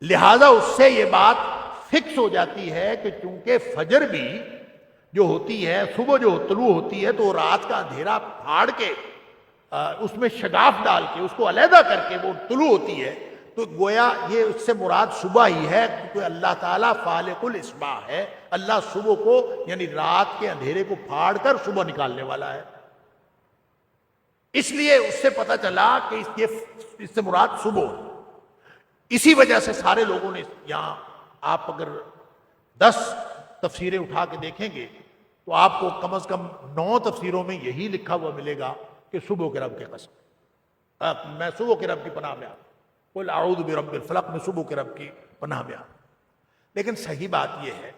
لہذا اس سے یہ بات فکس ہو جاتی ہے کہ چونکہ فجر بھی جو ہوتی ہے, صبح جو طلوع ہوتی ہے, تو رات کا اندھیرا پھاڑ کے اس میں شگاف ڈال کے اس کو علیحدہ کر کے وہ طلوع ہوتی ہے, تو گویا یہ اس سے مراد صبح ہی ہے, کیونکہ اللہ تعالیٰ فالق الاصباح ہے. اللہ صبح کو یعنی رات کے اندھیرے کو پھاڑ کر صبح نکالنے والا ہے. اس لیے اس سے پتہ چلا کہ اس سے مراد صبح. اسی وجہ سے سارے لوگوں نے یہاں, آپ اگر 10 تفسیریں اٹھا کے دیکھیں گے تو آپ کو کم از کم 9 تفسیروں میں یہی لکھا ہوا ملے گا کہ صبح کے رب کے قسم, میں صبح کے رب کی پناہ میں آتا. قل اعوذ برب الفلق میں صبح کے رب کی پناہ میں آتا. لیکن صحیح بات یہ ہے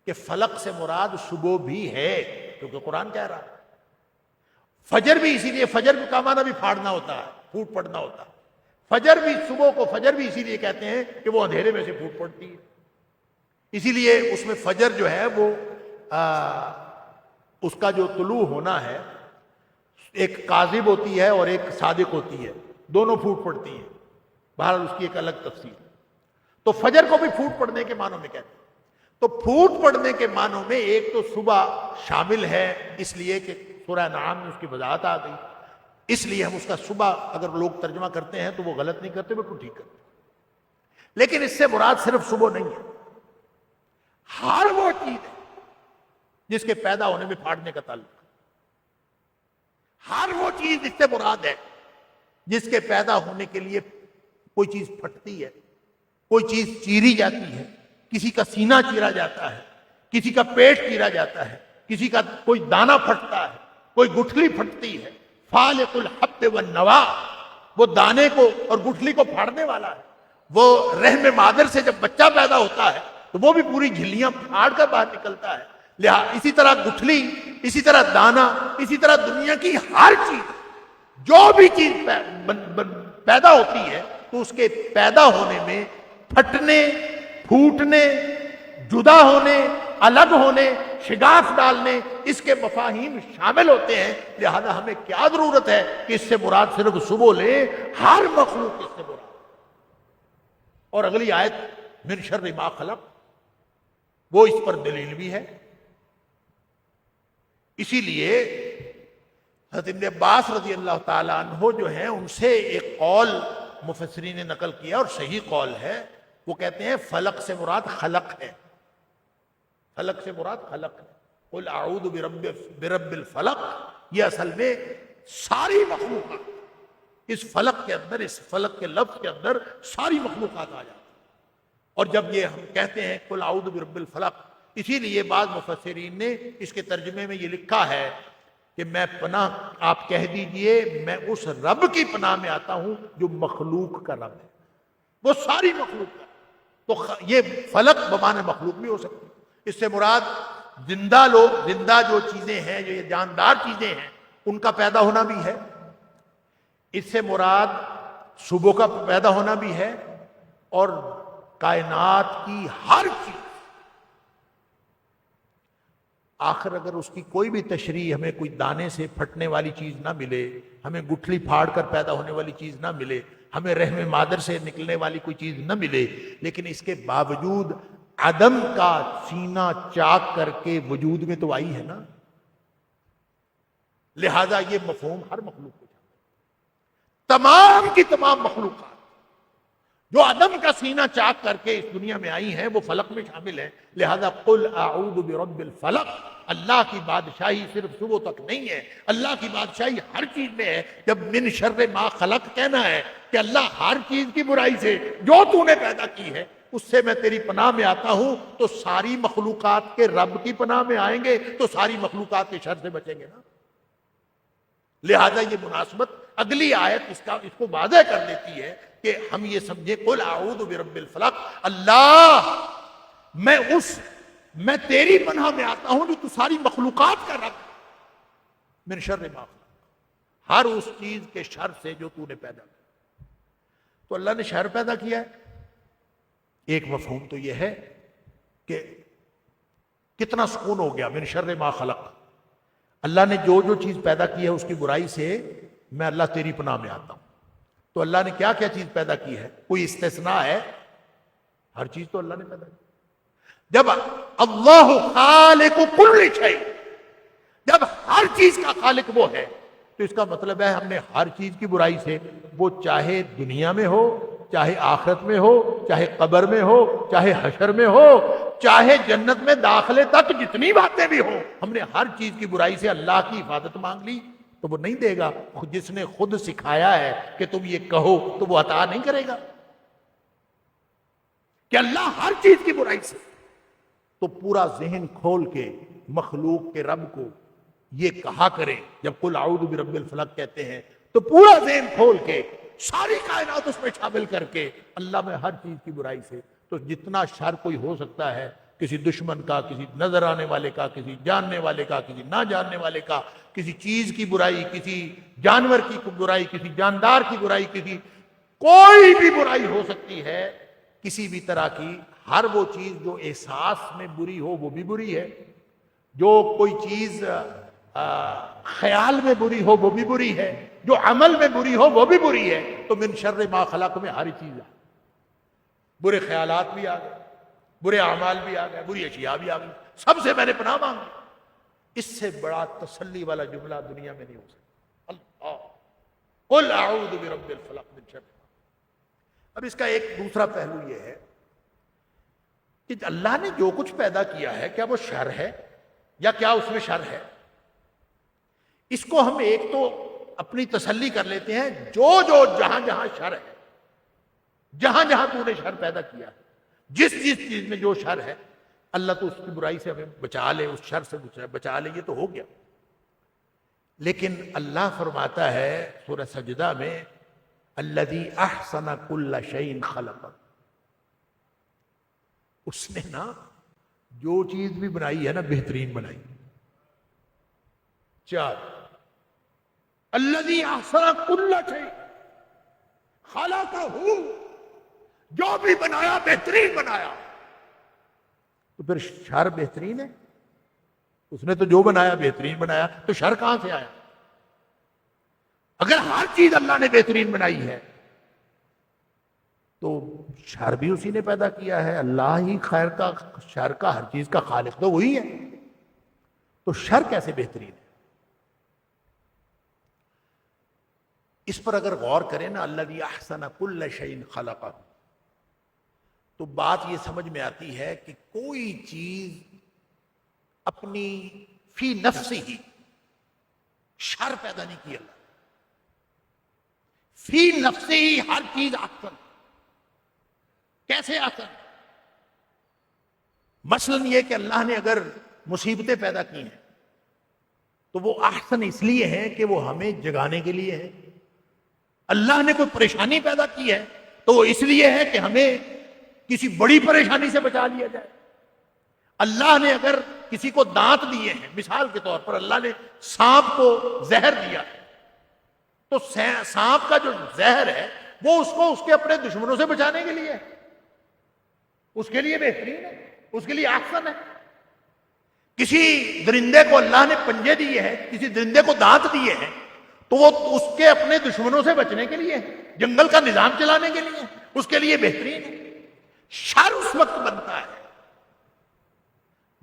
کہ فلق سے مراد صبح بھی ہے, کیونکہ قرآن کہہ رہا ہے. فجر بھی اسی لیے, فجر کا معنی بھی پھاڑنا ہوتا ہے, پھوٹ پڑنا ہوتا ہے. فجر بھی, صبح کو فجر بھی اسی لیے کہتے ہیں کہ وہ اندھیرے میں سے پھوٹ پڑتی ہے. اسی لیے اس میں فجر جو ہے وہ اس کا جو طلوع ہونا ہے, ایک کاذب ہوتی ہے اور ایک صادق ہوتی ہے, دونوں پھوٹ پڑتی ہیں. بہرحال اس کی ایک الگ تفسیر. تو فجر کو بھی پھوٹ پڑنے کے معنوں میں کہتے ہیں. تو پھوٹ پڑنے کے معنوں میں ایک تو صبح شامل ہے, اس لیے کہ سورہ انعام میں اس کی وضاحت آ گئی, اس لیے ہم اس کا صبح اگر لوگ ترجمہ کرتے ہیں تو وہ غلط نہیں کرتے, بالکل ٹھیک کرتے. لیکن اس سے مراد صرف صبح نہیں ہے. ہر وہ چیز ہے جس کے پیدا ہونے میں پھاڑنے کا تعلق ہے. ہر وہ چیز اس سے مراد ہے جس کے پیدا ہونے کے لیے کوئی چیز پھٹتی ہے، کوئی چیز چیری جاتی ہے، کسی کا سینہ چیرا جاتا ہے، کسی کا پیٹ چیرا جاتا ہے، کسی کا کوئی دانہ پھٹتا ہے، کوئی گٹھلی پھٹتی ہے. فالق الحب والنوا، وہ دانے کو اور گٹھلی کو پھاڑنے والا ہے. وہ رحم مادر سے جب بچہ پیدا ہوتا ہے تو وہ بھی پوری جھلیاں پھاڑ کر باہر نکلتا ہے. اسی طرح گٹھلی، اسی طرح دانا، اسی طرح دنیا کی ہر چیز، جو بھی چیز پیدا ہوتی ہے تو اس کے پیدا ہونے میں پھٹنے، پھوٹنے، جدا ہونے، الگ ہونے، شگاف ڈالنے، اس کے مفاہیم شامل ہوتے ہیں. لہذا ہمیں کیا ضرورت ہے کہ اس سے مراد صرف صبح لے، ہر مخلوق اس سے مراد. اور اگلی آیت من شر ما خلق، وہ اس پر دلیل بھی ہے. اسی لیے حضرت ابن عباس رضی اللہ تعالیٰ عنہ جو ہیں ان سے ایک قول مفسرین نے نقل کیا اور صحیح قول ہے. وہ کہتے ہیں فلق سے مراد خلق ہے. فلق سے مراد خلق ہے. قل اعوذ برب الفلق، یہ اصل میں ساری مخلوقات، اس فلق کے اندر، اس فلق کے لفظ کے اندر ساری مخلوقات آ جاتی ہیں. اور جب یہ ہم کہتے ہیں قل اعوذ برب الفلق، اسی لیے بعض مفسرین نے اس کے ترجمے میں یہ لکھا ہے کہ میں پناہ، آپ کہہ دیجئے میں اس رب کی پناہ میں آتا ہوں جو مخلوق کا رب ہے، وہ ساری مخلوق کا. تو یہ فلق بمعنی مخلوق بھی ہو سکتی ہے. اس سے مراد زندہ لوگ، زندہ جو چیزیں ہیں، جو یہ جاندار چیزیں ہیں، ان کا پیدا ہونا بھی ہے. اس سے مراد صبح کا پیدا ہونا بھی ہے، اور کائنات کی ہر چیز. آخر اگر اس کی کوئی بھی تشریح، ہمیں کوئی دانے سے پھٹنے والی چیز نہ ملے، ہمیں گٹھلی پھاڑ کر پیدا ہونے والی چیز نہ ملے، ہمیں رحم مادر سے نکلنے والی کوئی چیز نہ ملے، لیکن اس کے باوجود عدم کا سینہ چاک کر کے وجود میں تو آئی ہے نا. لہذا یہ مفہوم ہر مخلوق کو جاتا ہے. تمام کی تمام مخلوقات جو عدم کا سینہ چاک کر کے اس دنیا میں آئی ہیں وہ فلق میں شامل ہیں. لہذا قل اعوذ برب الفلق، اللہ کی بادشاہی صرف صبح تک نہیں ہے، اللہ کی بادشاہی ہر چیز میں ہے. جب من شر ما خلق کہنا ہے کہ اللہ ہر چیز کی برائی سے جو تو نے پیدا کی ہے اس سے میں تیری پناہ میں آتا ہوں، تو ساری مخلوقات کے رب کی پناہ میں آئیں گے تو ساری مخلوقات کے شر سے بچیں گے نا. لہذا یہ مناسبت اگلی آیت اس کو واضح کر دیتی ہے کہ ہم یہ سمجھیں قل اعوذ برب الفلق، اللہ میں تیری پناہ میں آتا ہوں جو تو ساری مخلوقات کا رب، من شر ما خلق، ہر اس چیز کے شر سے جو تو نے پیدا کیا. تو اللہ نے شر پیدا کیا ہے. ایک مفہوم تو یہ ہے کہ کتنا سکون ہو گیا، من شر ما خلق، اللہ نے جو جو چیز پیدا کی ہے اس کی برائی سے میں اللہ تیری پناہ میں آتا ہوں. تو اللہ نے کیا کیا چیز پیدا کی ہے؟ کوئی استثناء ہے؟ ہر چیز تو اللہ نے پیدا کی. جب اللہ خالق کل شیء، جب ہر چیز کا خالق وہ ہے تو اس کا مطلب ہے ہم نے ہر چیز کی برائی سے، وہ چاہے دنیا میں ہو، چاہے آخرت میں ہو، چاہے قبر میں ہو، چاہے حشر میں ہو، چاہے جنت میں داخلے تک جتنی باتیں بھی ہوں، ہم نے ہر چیز کی برائی سے اللہ کی حفاظت مانگ لی. تو وہ نہیں دے گا. جس نے خود سکھایا ہے کہ تم یہ کہو تو وہ عطا نہیں کرے گا کہ اللہ ہر چیز کی برائی سے. تو پورا ذہن کھول کے مخلوق کے رب کو یہ کہا کریں. جب قل اعوذ برب الفلق کہتے ہیں تو پورا ذہن کھول کے ساری کائنات اس میں شامل کر کے اللہ میں ہر چیز کی برائی سے. تو جتنا شر کوئی ہو سکتا ہے، کسی دشمن کا، کسی نظر آنے والے کا، کسی جاننے والے کا، کسی نہ جاننے والے کا، کسی چیز کی برائی، کسی جانور کی برائی، کسی جاندار کی برائی، کسی کوئی بھی برائی ہو سکتی ہے کسی بھی طرح کی. ہر وہ چیز جو احساس میں بری ہو وہ بھی بری ہے، جو کوئی چیز خیال میں بری ہو وہ بھی بری ہے، جو عمل میں بری ہو وہ بھی بری ہے. تو من شر ما خلق میں ہر چیز ہے. برے خیالات بھی آ گئے، برے اعمال بھی آ گئے، بری اشیاء بھی آ گئی، سب سے میں نے پناہ مانگی. اس سے بڑا تسلی والا جملہ دنیا میں نہیں ہو سکتا. اللہ قل اعوذ برب الفلق من شر. اب اس کا ایک دوسرا پہلو یہ ہے کہ اللہ نے جو کچھ پیدا کیا ہے کیا وہ شر ہے یا کیا اس میں شر ہے؟ اس کو ہم ایک تو اپنی تسلی کر لیتے ہیں، جو جہاں جہاں شر ہے، جہاں جہاں تو نے شر پیدا کیا ہے، جس چیز میں جو شر ہے، اللہ تو اس کی برائی سے ہمیں بچا لے، اس شر سے بچا لے، یہ تو ہو گیا۔ لیکن اللہ فرماتا ہے سورہ سجدہ میں الذی احسن کل شیء خلق، اس نے نا جو چیز بھی بنائی ہے نا بہترین بنائی۔ 4 الذی احسن کل شیء خلقہ، جو بھی بنایا بہترین بنایا۔ تو پھر شر بہترین ہے؟ اس نے تو جو بنایا بہترین بنایا، تو شر کہاں سے آیا؟ اگر ہر چیز اللہ نے بہترین بنائی ہے تو شر بھی اسی نے پیدا کیا ہے۔ اللہ ہی خیر کا شر کا ہر چیز کا خالق تو وہی ہے، تو شر کیسے بہترین ہے؟ اس پر اگر غور کریں نا، الذی احسن کل شیء خلقہ، تو بات یہ سمجھ میں آتی ہے کہ کوئی چیز اپنی فی نفسی ہی شر پیدا نہیں کی اللہ، فی نفسی ہی ہر چیز احسن۔ کیسے احسن؟ مثلا یہ کہ اللہ نے اگر مصیبتیں پیدا کی ہیں تو وہ احسن اس لیے ہیں کہ وہ ہمیں جگانے کے لیے ہے۔ اللہ نے کوئی پریشانی پیدا کی ہے تو وہ اس لیے ہے کہ ہمیں کسی بڑی پریشانی سے بچا لیا جائے۔ اللہ نے اگر کسی کو دانت دیے ہیں، مثال کے طور پر اللہ نے سانپ کو زہر دیا ہے، تو سانپ کا جو زہر ہے وہ اس کو اس کے اپنے دشمنوں سے بچانے کے لیے ہے، اس کے لیے بہترین ہے، اس کے لیے احسن ہے۔ کسی درندے کو اللہ نے پنجے دیے ہیں، کسی درندے کو دانت دیے ہیں، تو وہ اس کے اپنے دشمنوں سے بچنے کے لیے ہے، جنگل کا نظام چلانے کے لیے، اس کے لیے بہترین ہے۔ شر اس وقت بنتا ہے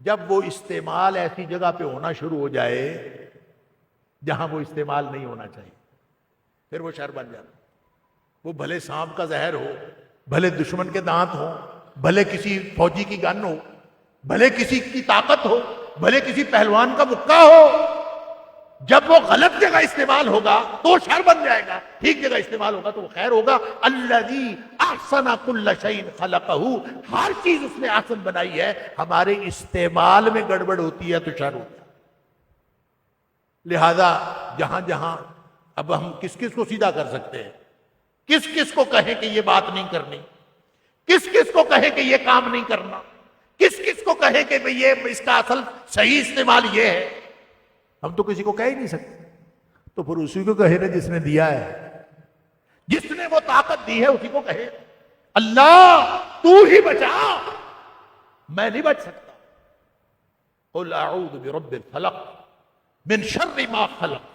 جب وہ استعمال ایسی جگہ پہ ہونا شروع ہو جائے جہاں وہ استعمال نہیں ہونا چاہیے، پھر وہ شر بن جاتا۔ وہ بھلے سانپ کا زہر ہو، بھلے دشمن کے دانت ہو، بھلے کسی فوجی کی گن ہو، بھلے کسی کی طاقت ہو، بھلے کسی پہلوان کا مکہ ہو، جب وہ غلط جگہ استعمال ہوگا تو وہ شر بن جائے گا، ٹھیک جگہ استعمال ہوگا تو وہ خیر ہوگا۔ الذی احسن کل شیء خلقہ، ہر چیز اس نے احسن بنائی ہے، ہمارے استعمال میں گڑبڑ ہوتی ہے تو شر ہوتا ہے۔ لہذا جہاں جہاں اب ہم کس کس کو سیدھا کر سکتے ہیں، کس کس کو کہیں کہ یہ بات نہیں کرنی، کس کس کو کہیں کہ یہ کام نہیں کرنا، کس کس کو کہیں کہ یہ اس کا اصل صحیح استعمال یہ ہے، ہم تو کسی کو کہہ ہی نہیں سکتے۔ تو پھر اسی کو کہے نا جس نے دیا ہے، جس نے وہ طاقت دی ہے اسی کو کہے اللہ تو ہی بچا، میں نہیں بچ سکتا۔ قل اعوذ برب الفلق من شر ما خلق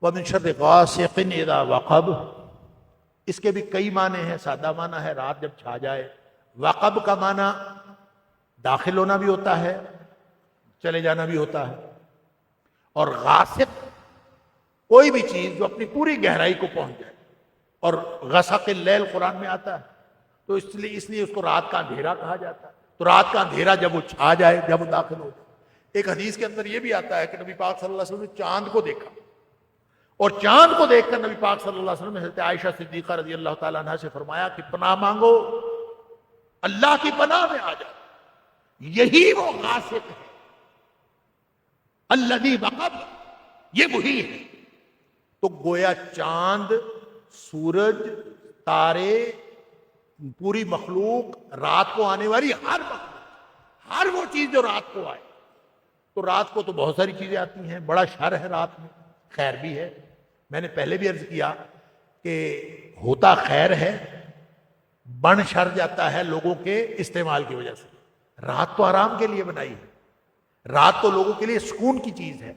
ومن شر غاسق اذا وقب۔ اس کے بھی کئی معنی ہیں، سادہ معنی ہے رات جب چھا جائے، وقب کا معنی داخل ہونا بھی ہوتا ہے، چلے جانا بھی ہوتا ہے، اور غاسق کوئی بھی چیز جو اپنی پوری گہرائی کو پہنچ جائے، اور غسق اللیل قرآن میں آتا ہے، تو اس لیے اس کو رات کا اندھیرا کہا جاتا ہے۔ تو رات کا اندھیرا جب وہ چھا جائے، جب وہ داخل ہو جائے۔ ایک حدیث کے اندر یہ بھی آتا ہے کہ نبی پاک صلی اللہ علیہ وسلم نے چاند کو دیکھا، اور چاند کو دیکھ کر نبی پاک صلی اللہ علیہ وسلم نے حضرت عائشہ صدیقہ رضی اللہ تعالیٰ عنہ سے فرمایا کہ پناہ مانگو، اللہ کی پناہ میں آ جاؤ، یہی وہ غاسق ہے الذی وقب، یہ وہی ہے۔ تو گویا چاند، سورج، تارے، پوری مخلوق، رات کو آنے والی ہر مخلوق، ہر وہ چیز جو رات کو آئے، تو رات کو تو بہت ساری چیزیں آتی ہیں، بڑا شر ہے رات میں، خیر بھی ہے۔ میں نے پہلے بھی عرض کیا کہ ہوتا خیر ہے، بن شر جاتا ہے لوگوں کے استعمال کی وجہ سے۔ رات تو آرام کے لیے بنائی ہے، رات تو لوگوں کے لیے سکون کی چیز ہے،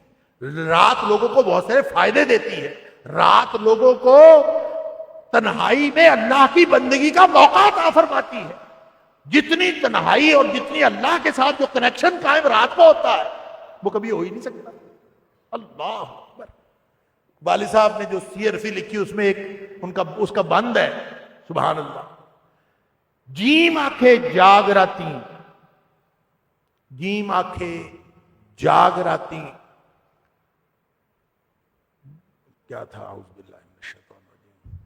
رات لوگوں کو بہت سارے فائدے دیتی ہے، رات لوگوں کو تنہائی میں اللہ کی بندگی کا موقع عطا فرماتی ہے۔ جتنی تنہائی اور جتنی اللہ کے ساتھ جو کنیکشن قائم رات کو ہوتا ہے وہ کبھی ہو ہی نہیں سکتا۔ اللہ اکبر۔ والد صاحب نے جو سیر سی لکھی اس میں ایک اس کا بند ہے، سبحان اللہ، جیم آنکھیں جاگ راتی، جیم آنکھیں جاگ راتی، کیا تھا؟ اعوذ باللہ من الشیطان الرجیم،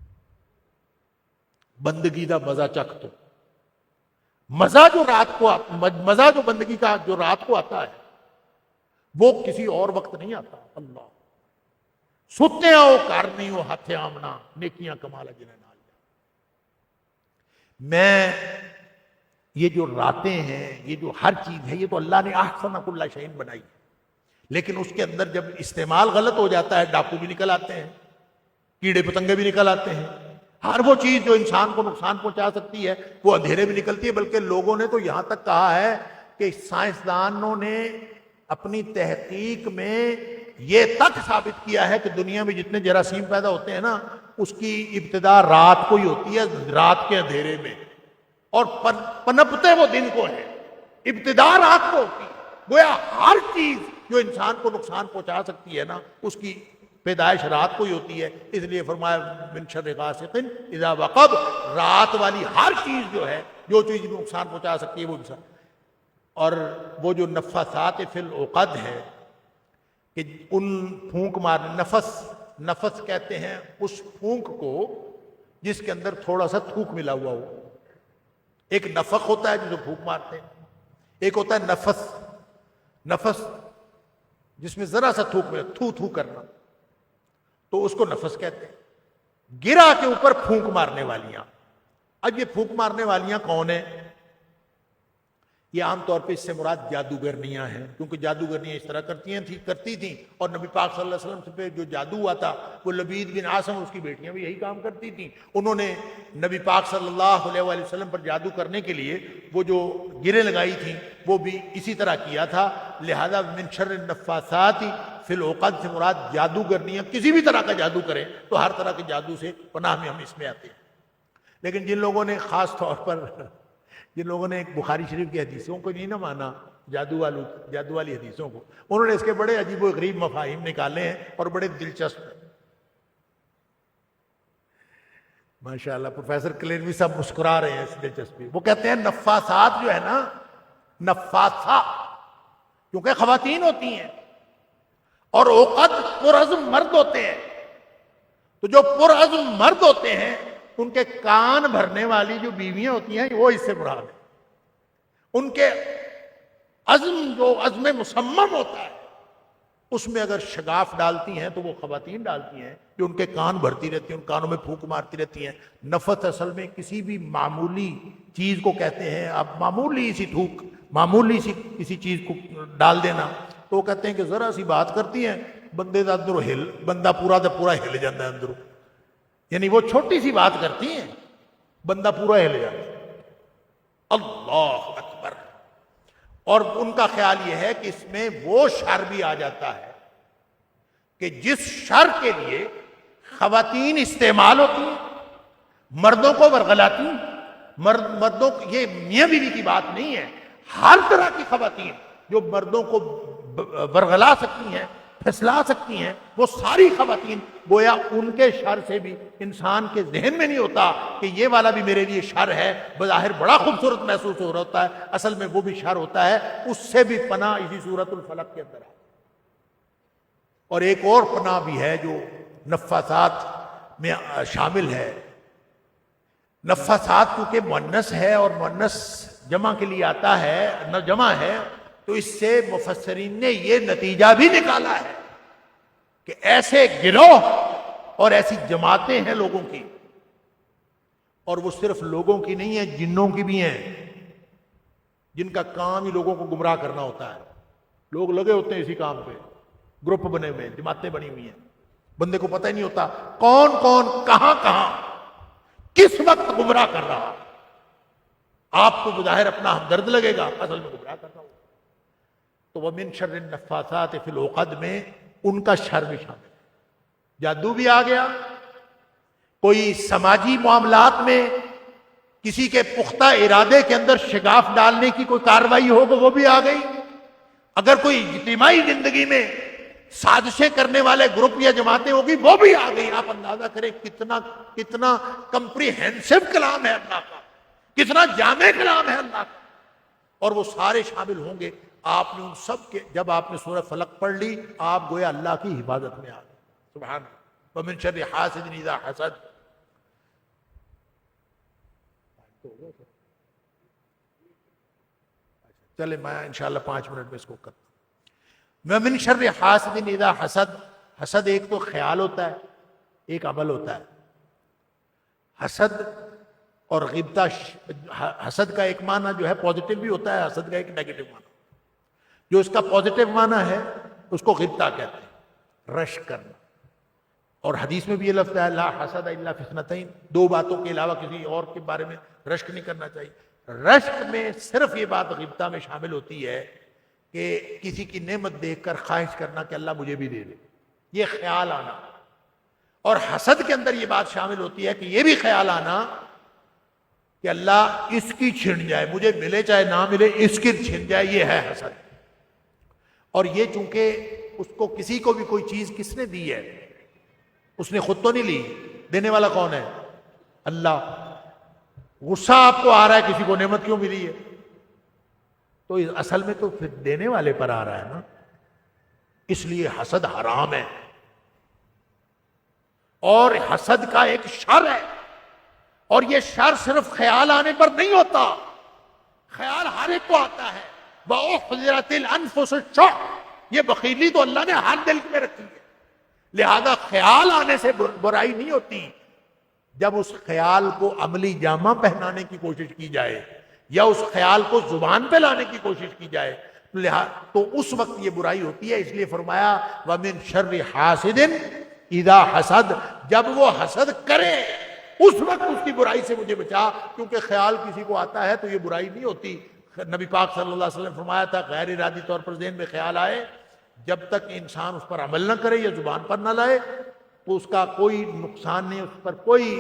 بندگی دا مزہ چکھ تو، مزہ جو رات کو مزہ جو بندگی کا جو رات کو آتا ہے وہ کسی اور وقت نہیں آتا۔ اللہ ستے آؤ کر نہیں ہو ہاتھ آمنا، نیکیاں کمالا جنہیں نال جا۔ میں یہ جو راتیں ہیں، یہ جو ہر چیز ہے، یہ تو اللہ نے احسن کل شیء بنائی ہے، لیکن اس کے اندر جب استعمال غلط ہو جاتا ہے، ڈاکو بھی نکل آتے ہیں، کیڑے پتنگے بھی نکل آتے ہیں، ہر وہ چیز جو انسان کو نقصان پہنچا سکتی ہے وہ اندھیرے میں نکلتی ہے۔ بلکہ لوگوں نے تو یہاں تک کہا ہے کہ سائنسدانوں نے اپنی تحقیق میں یہ تک ثابت کیا ہے کہ دنیا میں جتنے جراثیم پیدا ہوتے ہیں نا، اس کی ابتدا رات کو ہی ہوتی ہے، رات کے اندھیرے میں، اور پنپتے وہ دن کو ہے، ابتدا رات کو ہوتی ہے۔ گویا ہر چیز جو انسان کو نقصان پہنچا سکتی ہے نا، اس کی پیدائش رات کو ہی ہوتی ہے۔ اس لیے فرمایا من شر غاسق اذا وقب، رات والی ہر چیز جو ہے، جو چیز نقصان پہنچا سکتی ہے وہ انسان۔ اور وہ جو نفاثات فی العقد ہے کہ ان پھونک مارنے، نفس کہتے ہیں اس پھونک کو جس کے اندر تھوڑا سا تھوک ملا ہوا ہو۔ ایک نفخ ہوتا ہے جسے پھونک مارتے ہیں، ایک ہوتا ہے نفس جس میں ذرا سا تھوک ملا، تھو کرنا، تو اس کو نفس کہتے ہیں۔ گرا کے اوپر پھونک مارنے والیاں، اب یہ پھونک مارنے والیاں کون ہیں؟ یہ عام طور پہ اس سے مراد جادوگرنیاں ہیں، کیونکہ جادوگرنیاں اس طرح کرتی تھیں، اور نبی پاک صلی اللہ علیہ وسلم سے پہ جو جادو ہوا تھا وہ لبید بن عاصم اور اس کی بیٹیاں بھی یہی کام کرتی تھیں۔ انہوں نے نبی پاک صلی اللہ علیہ وآلہ وسلم پر جادو کرنے کے لیے وہ جو گریں لگائی تھیں وہ بھی اسی طرح کیا تھا۔ لہذا من شر النفاثات فی العقد سے مراد جادوگرنیاں، کسی بھی طرح کا جادو کریں تو ہر طرح کے جادو سے پناہ میں ہم اس میں آتے ہیں۔ لیکن جن لوگوں نے خاص طور پر ایک بخاری شریف کی حدیثوں کو نہیں نہ مانا، جادو والی حدیثوں کو، انہوں نے اس کے بڑے عجیب و غریب مفاہیم نکالے ہیں اور بڑے دلچسپ ہیں۔ ماشاءاللہ پروفیسر کلینوی صاحب مسکرا رہے ہیں اس دلچسپی۔ وہ کہتے ہیں نفاسات جو ہے نا، نفاسہ کیونکہ خواتین ہوتی ہیں، اور عقد پرعزم مرد ہوتے ہیں، تو جو پرعزم مرد ہوتے ہیں ان کے کان بھرنے والی جو بیویاں ہوتی ہیں وہ اس سے مراد ہے۔ ان کے عزم جو عزم مصمم ہوتا ہے اس میں اگر شگاف ڈالتی ہیں تو وہ خواتین ڈالتی ہیں جو ان کے کان بھرتی رہتی ہیں، ان کانوں میں پھونک مارتی رہتی ہیں۔ نفس اصل میں کسی بھی معمولی چیز کو کہتے ہیں، اب معمولی سی تھوک، معمولی سی کسی چیز کو ڈال دینا، تو وہ کہتے ہیں کہ ذرا سی بات کرتی ہیں بندے دا اندروں بندہ پورا دا پورا ہل جاتا ہے اندروں، یعنی وہ چھوٹی سی بات کرتی ہیں بندہ پورا ہل جاتا ہے۔ اللہ اکبر۔ اور ان کا خیال یہ ہے کہ اس میں وہ شر بھی آ جاتا ہے کہ جس شر کے لیے خواتین استعمال ہوتی ہیں، مردوں کو ورغلاتی ہیں، مردوں کو، یہ میاں بیوی کی بات نہیں ہے، ہر طرح کی خواتین جو مردوں کو ورغلا سکتی ہیں، پھسلا سکتی ہیں، وہ ساری خواتین، گویا ان کے شر سے بھی انسان کے ذہن میں نہیں ہوتا کہ یہ والا بھی میرے لیے شر ہے، بظاہر بڑا خوبصورت محسوس ہو رہا ہوتا ہے، اصل میں وہ بھی شر ہوتا ہے، اس سے بھی پناہ اسی سورۃ الفلق کے اندر ہے۔ اور ایک اور پناہ بھی ہے جو نفاثات میں شامل ہے۔ نفاثات کیونکہ مؤنث ہے اور مؤنث جمع کے لیے آتا ہے، نہ جمع ہے، تو اس سے مفسرین نے یہ نتیجہ بھی نکالا ہے کہ ایسے گروہ اور ایسی جماعتیں ہیں لوگوں کی، اور وہ صرف لوگوں کی نہیں ہیں، جنوں کی بھی ہیں، جن کا کام ہی لوگوں کو گمراہ کرنا ہوتا ہے۔ لوگ لگے ہوتے ہیں اسی کام پہ، گروپ بنے ہوئے ہیں، جماعتیں بنی ہوئی ہیں، بندے کو پتہ ہی نہیں ہوتا کون کون کہاں کس وقت گمراہ کر رہا۔ آپ کو بظاہر اپنا ہمدرد لگے گا، اصل میں گمراہ کر رہا ہو۔ تو وَمِن شَرِّ النَّفَّاثَاتِ فِي الْعُقَدِ میں ان کا شر بھی شامل ہے۔ جادو بھی آ گیا، کوئی سماجی معاملات میں کسی کے پختہ ارادے کے اندر شگاف ڈالنے کی کوئی کارروائی ہوگا وہ بھی آ گئی، اگر کوئی اجتماعی زندگی میں سازشیں کرنے والے گروپ یا جماعتیں ہوگی وہ بھی آ گئی۔ آپ اندازہ کریں کتنا کمپریہنسو کلام ہے اللہ کا، کتنا جامع کلام ہے اللہ کا، اور وہ سارے شامل ہوں گے۔ آپ نے ان سب کے، جب آپ نے سورہ فلق پڑھ لی، آپ گویا اللہ کی حفاظت میں آ گئے۔ سبحان اللہ۔ وَمِن شَرِّ حَاسِدٍ إِذَا حَسَدَ۔ چلے میں انشاءاللہ 5 منٹ میں اس کو کرتا ہوں۔ وَمِن شَرِّ حَاسِدٍ إِذَا حَسَدَ۔ حسد ایک تو خیال ہوتا ہے، ایک عمل ہوتا ہے۔ حسد اور غبطہ، حسد کا ایک معنی جو ہے پازیٹیو بھی ہوتا ہے، حسد کا ایک نیگیٹو معنی۔ جو اس کا پازیٹیو معنی ہے اس کو غبطہ کہتے ہیں، رشک کرنا۔ اور حدیث میں بھی یہ لفظ ہے، لا حسد الا فی اثنتین، 2 باتوں کے علاوہ کسی اور کے بارے میں رشک نہیں کرنا چاہیے۔ رشک میں صرف یہ بات غبطہ میں شامل ہوتی ہے کہ کسی کی نعمت دیکھ کر خواہش کرنا کہ اللہ مجھے بھی دے دے، یہ خیال آنا۔ اور حسد کے اندر یہ بات شامل ہوتی ہے کہ یہ بھی خیال آنا کہ اللہ اس کی چھن جائے، مجھے ملے چاہے نہ ملے، اس کی چھن جائے، یہ ہے حسد۔ اور یہ چونکہ اس کو کسی کو بھی کوئی چیز کس نے دی ہے، اس نے خود تو نہیں لی، دینے والا کون ہے؟ اللہ۔ غصہ آپ کو آ رہا ہے کسی کو نعمت کیوں ملی ہے، تو اصل میں تو پھر دینے والے پر آ رہا ہے نا، اس لیے حسد حرام ہے۔ اور حسد کا ایک شر ہے، اور یہ شر صرف خیال آنے پر نہیں ہوتا، خیال ہر ایک کو آتا ہے۔ وَأُحْضِرَتِ الْأَنفُسُ الشُّحَّ، یہ بخیلی تو اللہ نے ہر دل میں رکھی ہے، لہذا خیال آنے سے برائی نہیں ہوتی، جب اس خیال کو عملی جامہ پہنانے کی کوشش کی جائے یا اس خیال کو زبان پہ لانے کی کوشش کی جائے تو اس وقت یہ برائی ہوتی ہے۔ اس لیے فرمایا وَمِن شَرِّ حَاسِدٍ اِذَا حَسَدَ، جب وہ حسد کرے اس وقت اس کی برائی سے مجھے بچا، کیونکہ خیال کسی کو آتا ہے تو یہ برائی نہیں ہوتی۔ نبی پاک صلی اللہ علیہ وسلم فرمایا تھا غیر ارادی طور پر ذہن میں خیال آئے، جب تک انسان اس پر عمل نہ کرے یا زبان پر نہ لائے تو اس کا کوئی نقصان نہیں، اس پر کوئی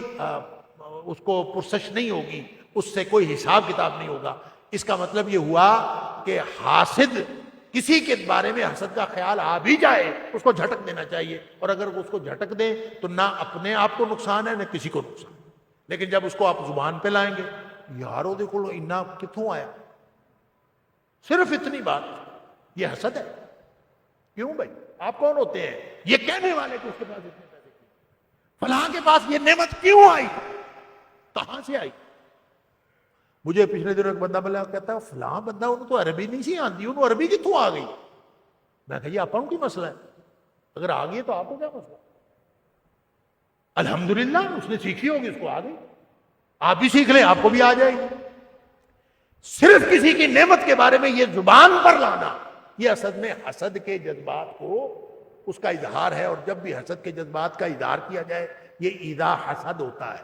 اس کو پرسش نہیں ہوگی، اس سے کوئی حساب کتاب نہیں ہوگا۔ اس کا مطلب یہ ہوا کہ حاسد کسی کے بارے میں حسد کا خیال آ بھی جائے اس کو جھٹک دینا چاہیے، اور اگر اس کو جھٹک دیں تو نہ اپنے آپ کو نقصان ہے نہ کسی کو نقصان۔ لیکن جب اس کو آپ زبان پہ لائیں گے، یارو دیکھو اتنا کتوں آیا، صرف اتنی بات، یہ حسد ہے۔ کیوں بھائی؟ آپ کون ہوتے ہیں یہ کہنے والے کہ اس کے پاس اتنے پیسے کیوں، فلاں کے پاس یہ نعمت کیوں آئی، کہاں سے آئی؟ مجھے پچھلے دنوں ایک بندہ ملا، کہتا ہے فلاں بندہ انہوں تو عربی نہیں سی آتی، انہوں عربی کتوں آ گئی؟ میں کہا یہ آپ کی مسئلہ ہے، اگر آ گئی تو آپ کو کیا مسئلہ؟ الحمدللہ اس نے سیکھی ہوگی، اس کو آ گئی، آپ بھی سیکھ لیں، آپ کو بھی آ جائے گی۔ صرف کسی کی نعمت کے بارے میں یہ زبان پر لانا، یہ اصل میں حسد کے جذبات کو اس کا اظہار ہے، اور جب بھی حسد کے جذبات کا اظہار کیا جائے یہ اذا حسد ہوتا ہے۔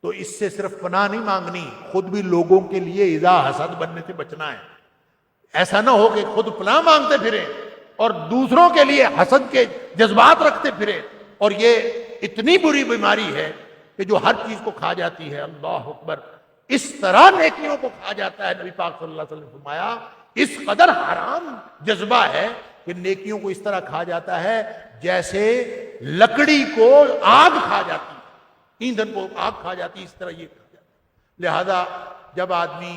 تو اس سے صرف پناہ نہیں مانگنی، خود بھی لوگوں کے لیے اذا حسد بننے سے بچنا ہے۔ ایسا نہ ہو کہ خود پناہ مانگتے پھریں اور دوسروں کے لیے حسد کے جذبات رکھتے پھریں، اور یہ اتنی بری بیماری ہے کہ جو ہر چیز کو کھا جاتی ہے۔ اللہ اکبر، اس طرح نیکیوں کو کھا جاتا ہے۔ نبی پاک صلی اللہ علیہ وسلم نے فرمایا اس قدر حرام جذبہ ہے کہ نیکیوں کو اس طرح کھا جاتا ہے جیسے لکڑی کو آگ کھا جاتی ہے، ایندھن کو آگ کھا جاتی ہے، اس طرح یہ کھا جاتا ہے۔ لہذا جب آدمی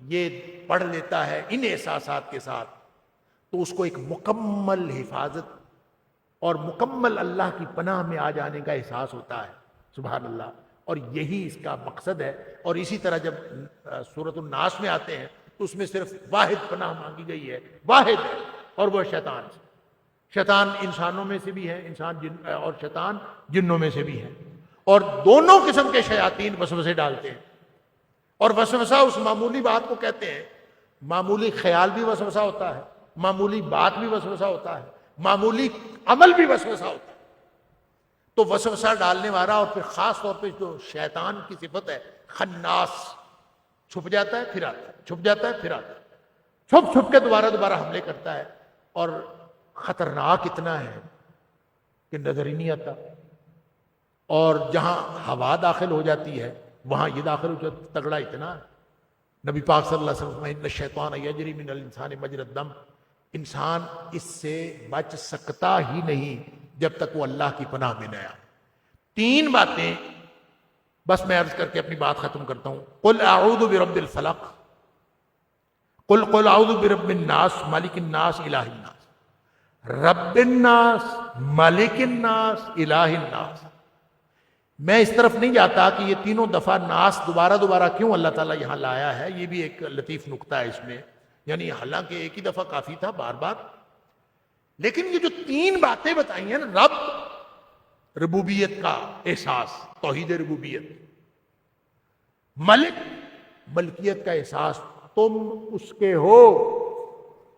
یہ پڑھ لیتا ہے ان احساسات کے ساتھ تو اس کو ایک مکمل حفاظت اور مکمل اللہ کی پناہ میں آ جانے کا احساس ہوتا ہے۔ سبحان اللہ، اور یہی اس کا مقصد ہے۔ اور اسی طرح جب سورۃ الناس میں آتے ہیں تو اس میں صرف واحد پناہ مانگی گئی ہے، واحد ہے، اور وہ شیطان سے۔ شیطان انسانوں میں سے بھی ہے، اور شیطان جنوں میں سے بھی ہے، اور دونوں قسم کے شیاطین وسوسے ڈالتے ہیں۔ اور وسوسہ اس معمولی بات کو کہتے ہیں، معمولی خیال بھی وسوسہ ہوتا ہے، معمولی بات بھی وسوسہ ہوتا ہے، معمولی عمل بھی وسوسہ ہوتا ہے۔ تو وسوسہ ڈالنے والا، اور پھر خاص طور پہ جو شیطان کی صفت ہے خناس، چھپ جاتا ہے پھر آتا ہے، چھپ جاتا ہے پھر آتا ہے، چھپ چھپ کے دوبارہ حملے کرتا ہے، اور خطرناک اتنا ہے کہ نظر ہی نہیں آتا۔ اور جہاں ہوا داخل ہو جاتی ہے وہاں یہ داخل ہو جاتا، تگڑا اتنا ہے۔ نبی پاک صلی اللہ علیہ وسلم ان الشیطان یجری من الانسان مجری الدم، انسان اس سے بچ سکتا ہی نہیں جب تک وہ اللہ کی پناہ میں نہ آئے۔ 3 باتیں بس میں عرض کر کے اپنی بات ختم کرتا ہوں. قل اعوذ برب الفلق، قل اعوذ برب الناس مالک الناس الہ الناس، رب الناس مالک الناس الہ الناس. میں اس طرف نہیں جاتا کہ یہ تینوں دفعہ ناس دوبارہ کیوں اللہ تعالیٰ یہاں لایا ہے، یہ بھی ایک لطیف نکتہ ہے اس میں، یعنی حالانکہ ایک ہی دفعہ کافی تھا بار بار، لیکن یہ جو تین باتیں بتائی ہیں نا، رب ربوبیت کا احساس، توحید ربوبیت، ملک ملکیت کا احساس، تم اس کے ہو،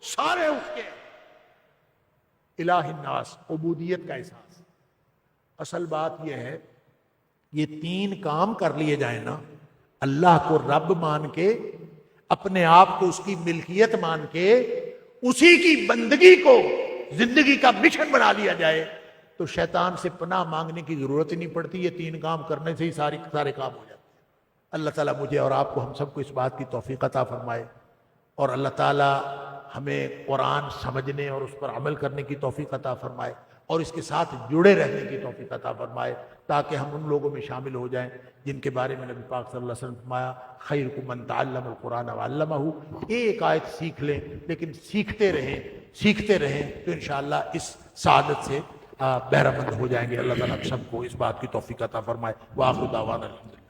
سارے اس کے، الہ الناس عبودیت کا احساس. اصل بات یہ ہے یہ تین کام کر لیے جائیں نا، اللہ کو رب مان کے، اپنے آپ کو اس کی ملکیت مان کے، اسی کی بندگی کو زندگی کا مشن بنا لیا جائے تو شیطان سے پناہ مانگنے کی ضرورت ہی نہیں پڑتی. یہ تین کام کرنے سے ہی سارے کام ہو جاتے ہیں. اللہ تعالیٰ مجھے اور آپ کو، ہم سب کو اس بات کی توفیق عطا فرمائے، اور اللہ تعالیٰ ہمیں قرآن سمجھنے اور اس پر عمل کرنے کی توفیق عطا فرمائے، اور اس کے ساتھ جڑے رہنے کی توفیق عطا فرمائے، تاکہ ہم ان لوگوں میں شامل ہو جائیں جن کے بارے میں نبی پاک صلی اللہ علیہ وسلم فرمایا خیرکم من تعلم القرآن وعلمہ. ایک آیت سیکھ لیں لیکن سیکھتے رہیں تو انشاءاللہ اس سعادت سے بہرہ مند ہو جائیں گے. اللہ تعالیٰ ہم سب کو اس بات کی توفیق عطا فرمائے. وآخر دعوانا الحمدللہ.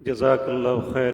جزاک اللہ خیر.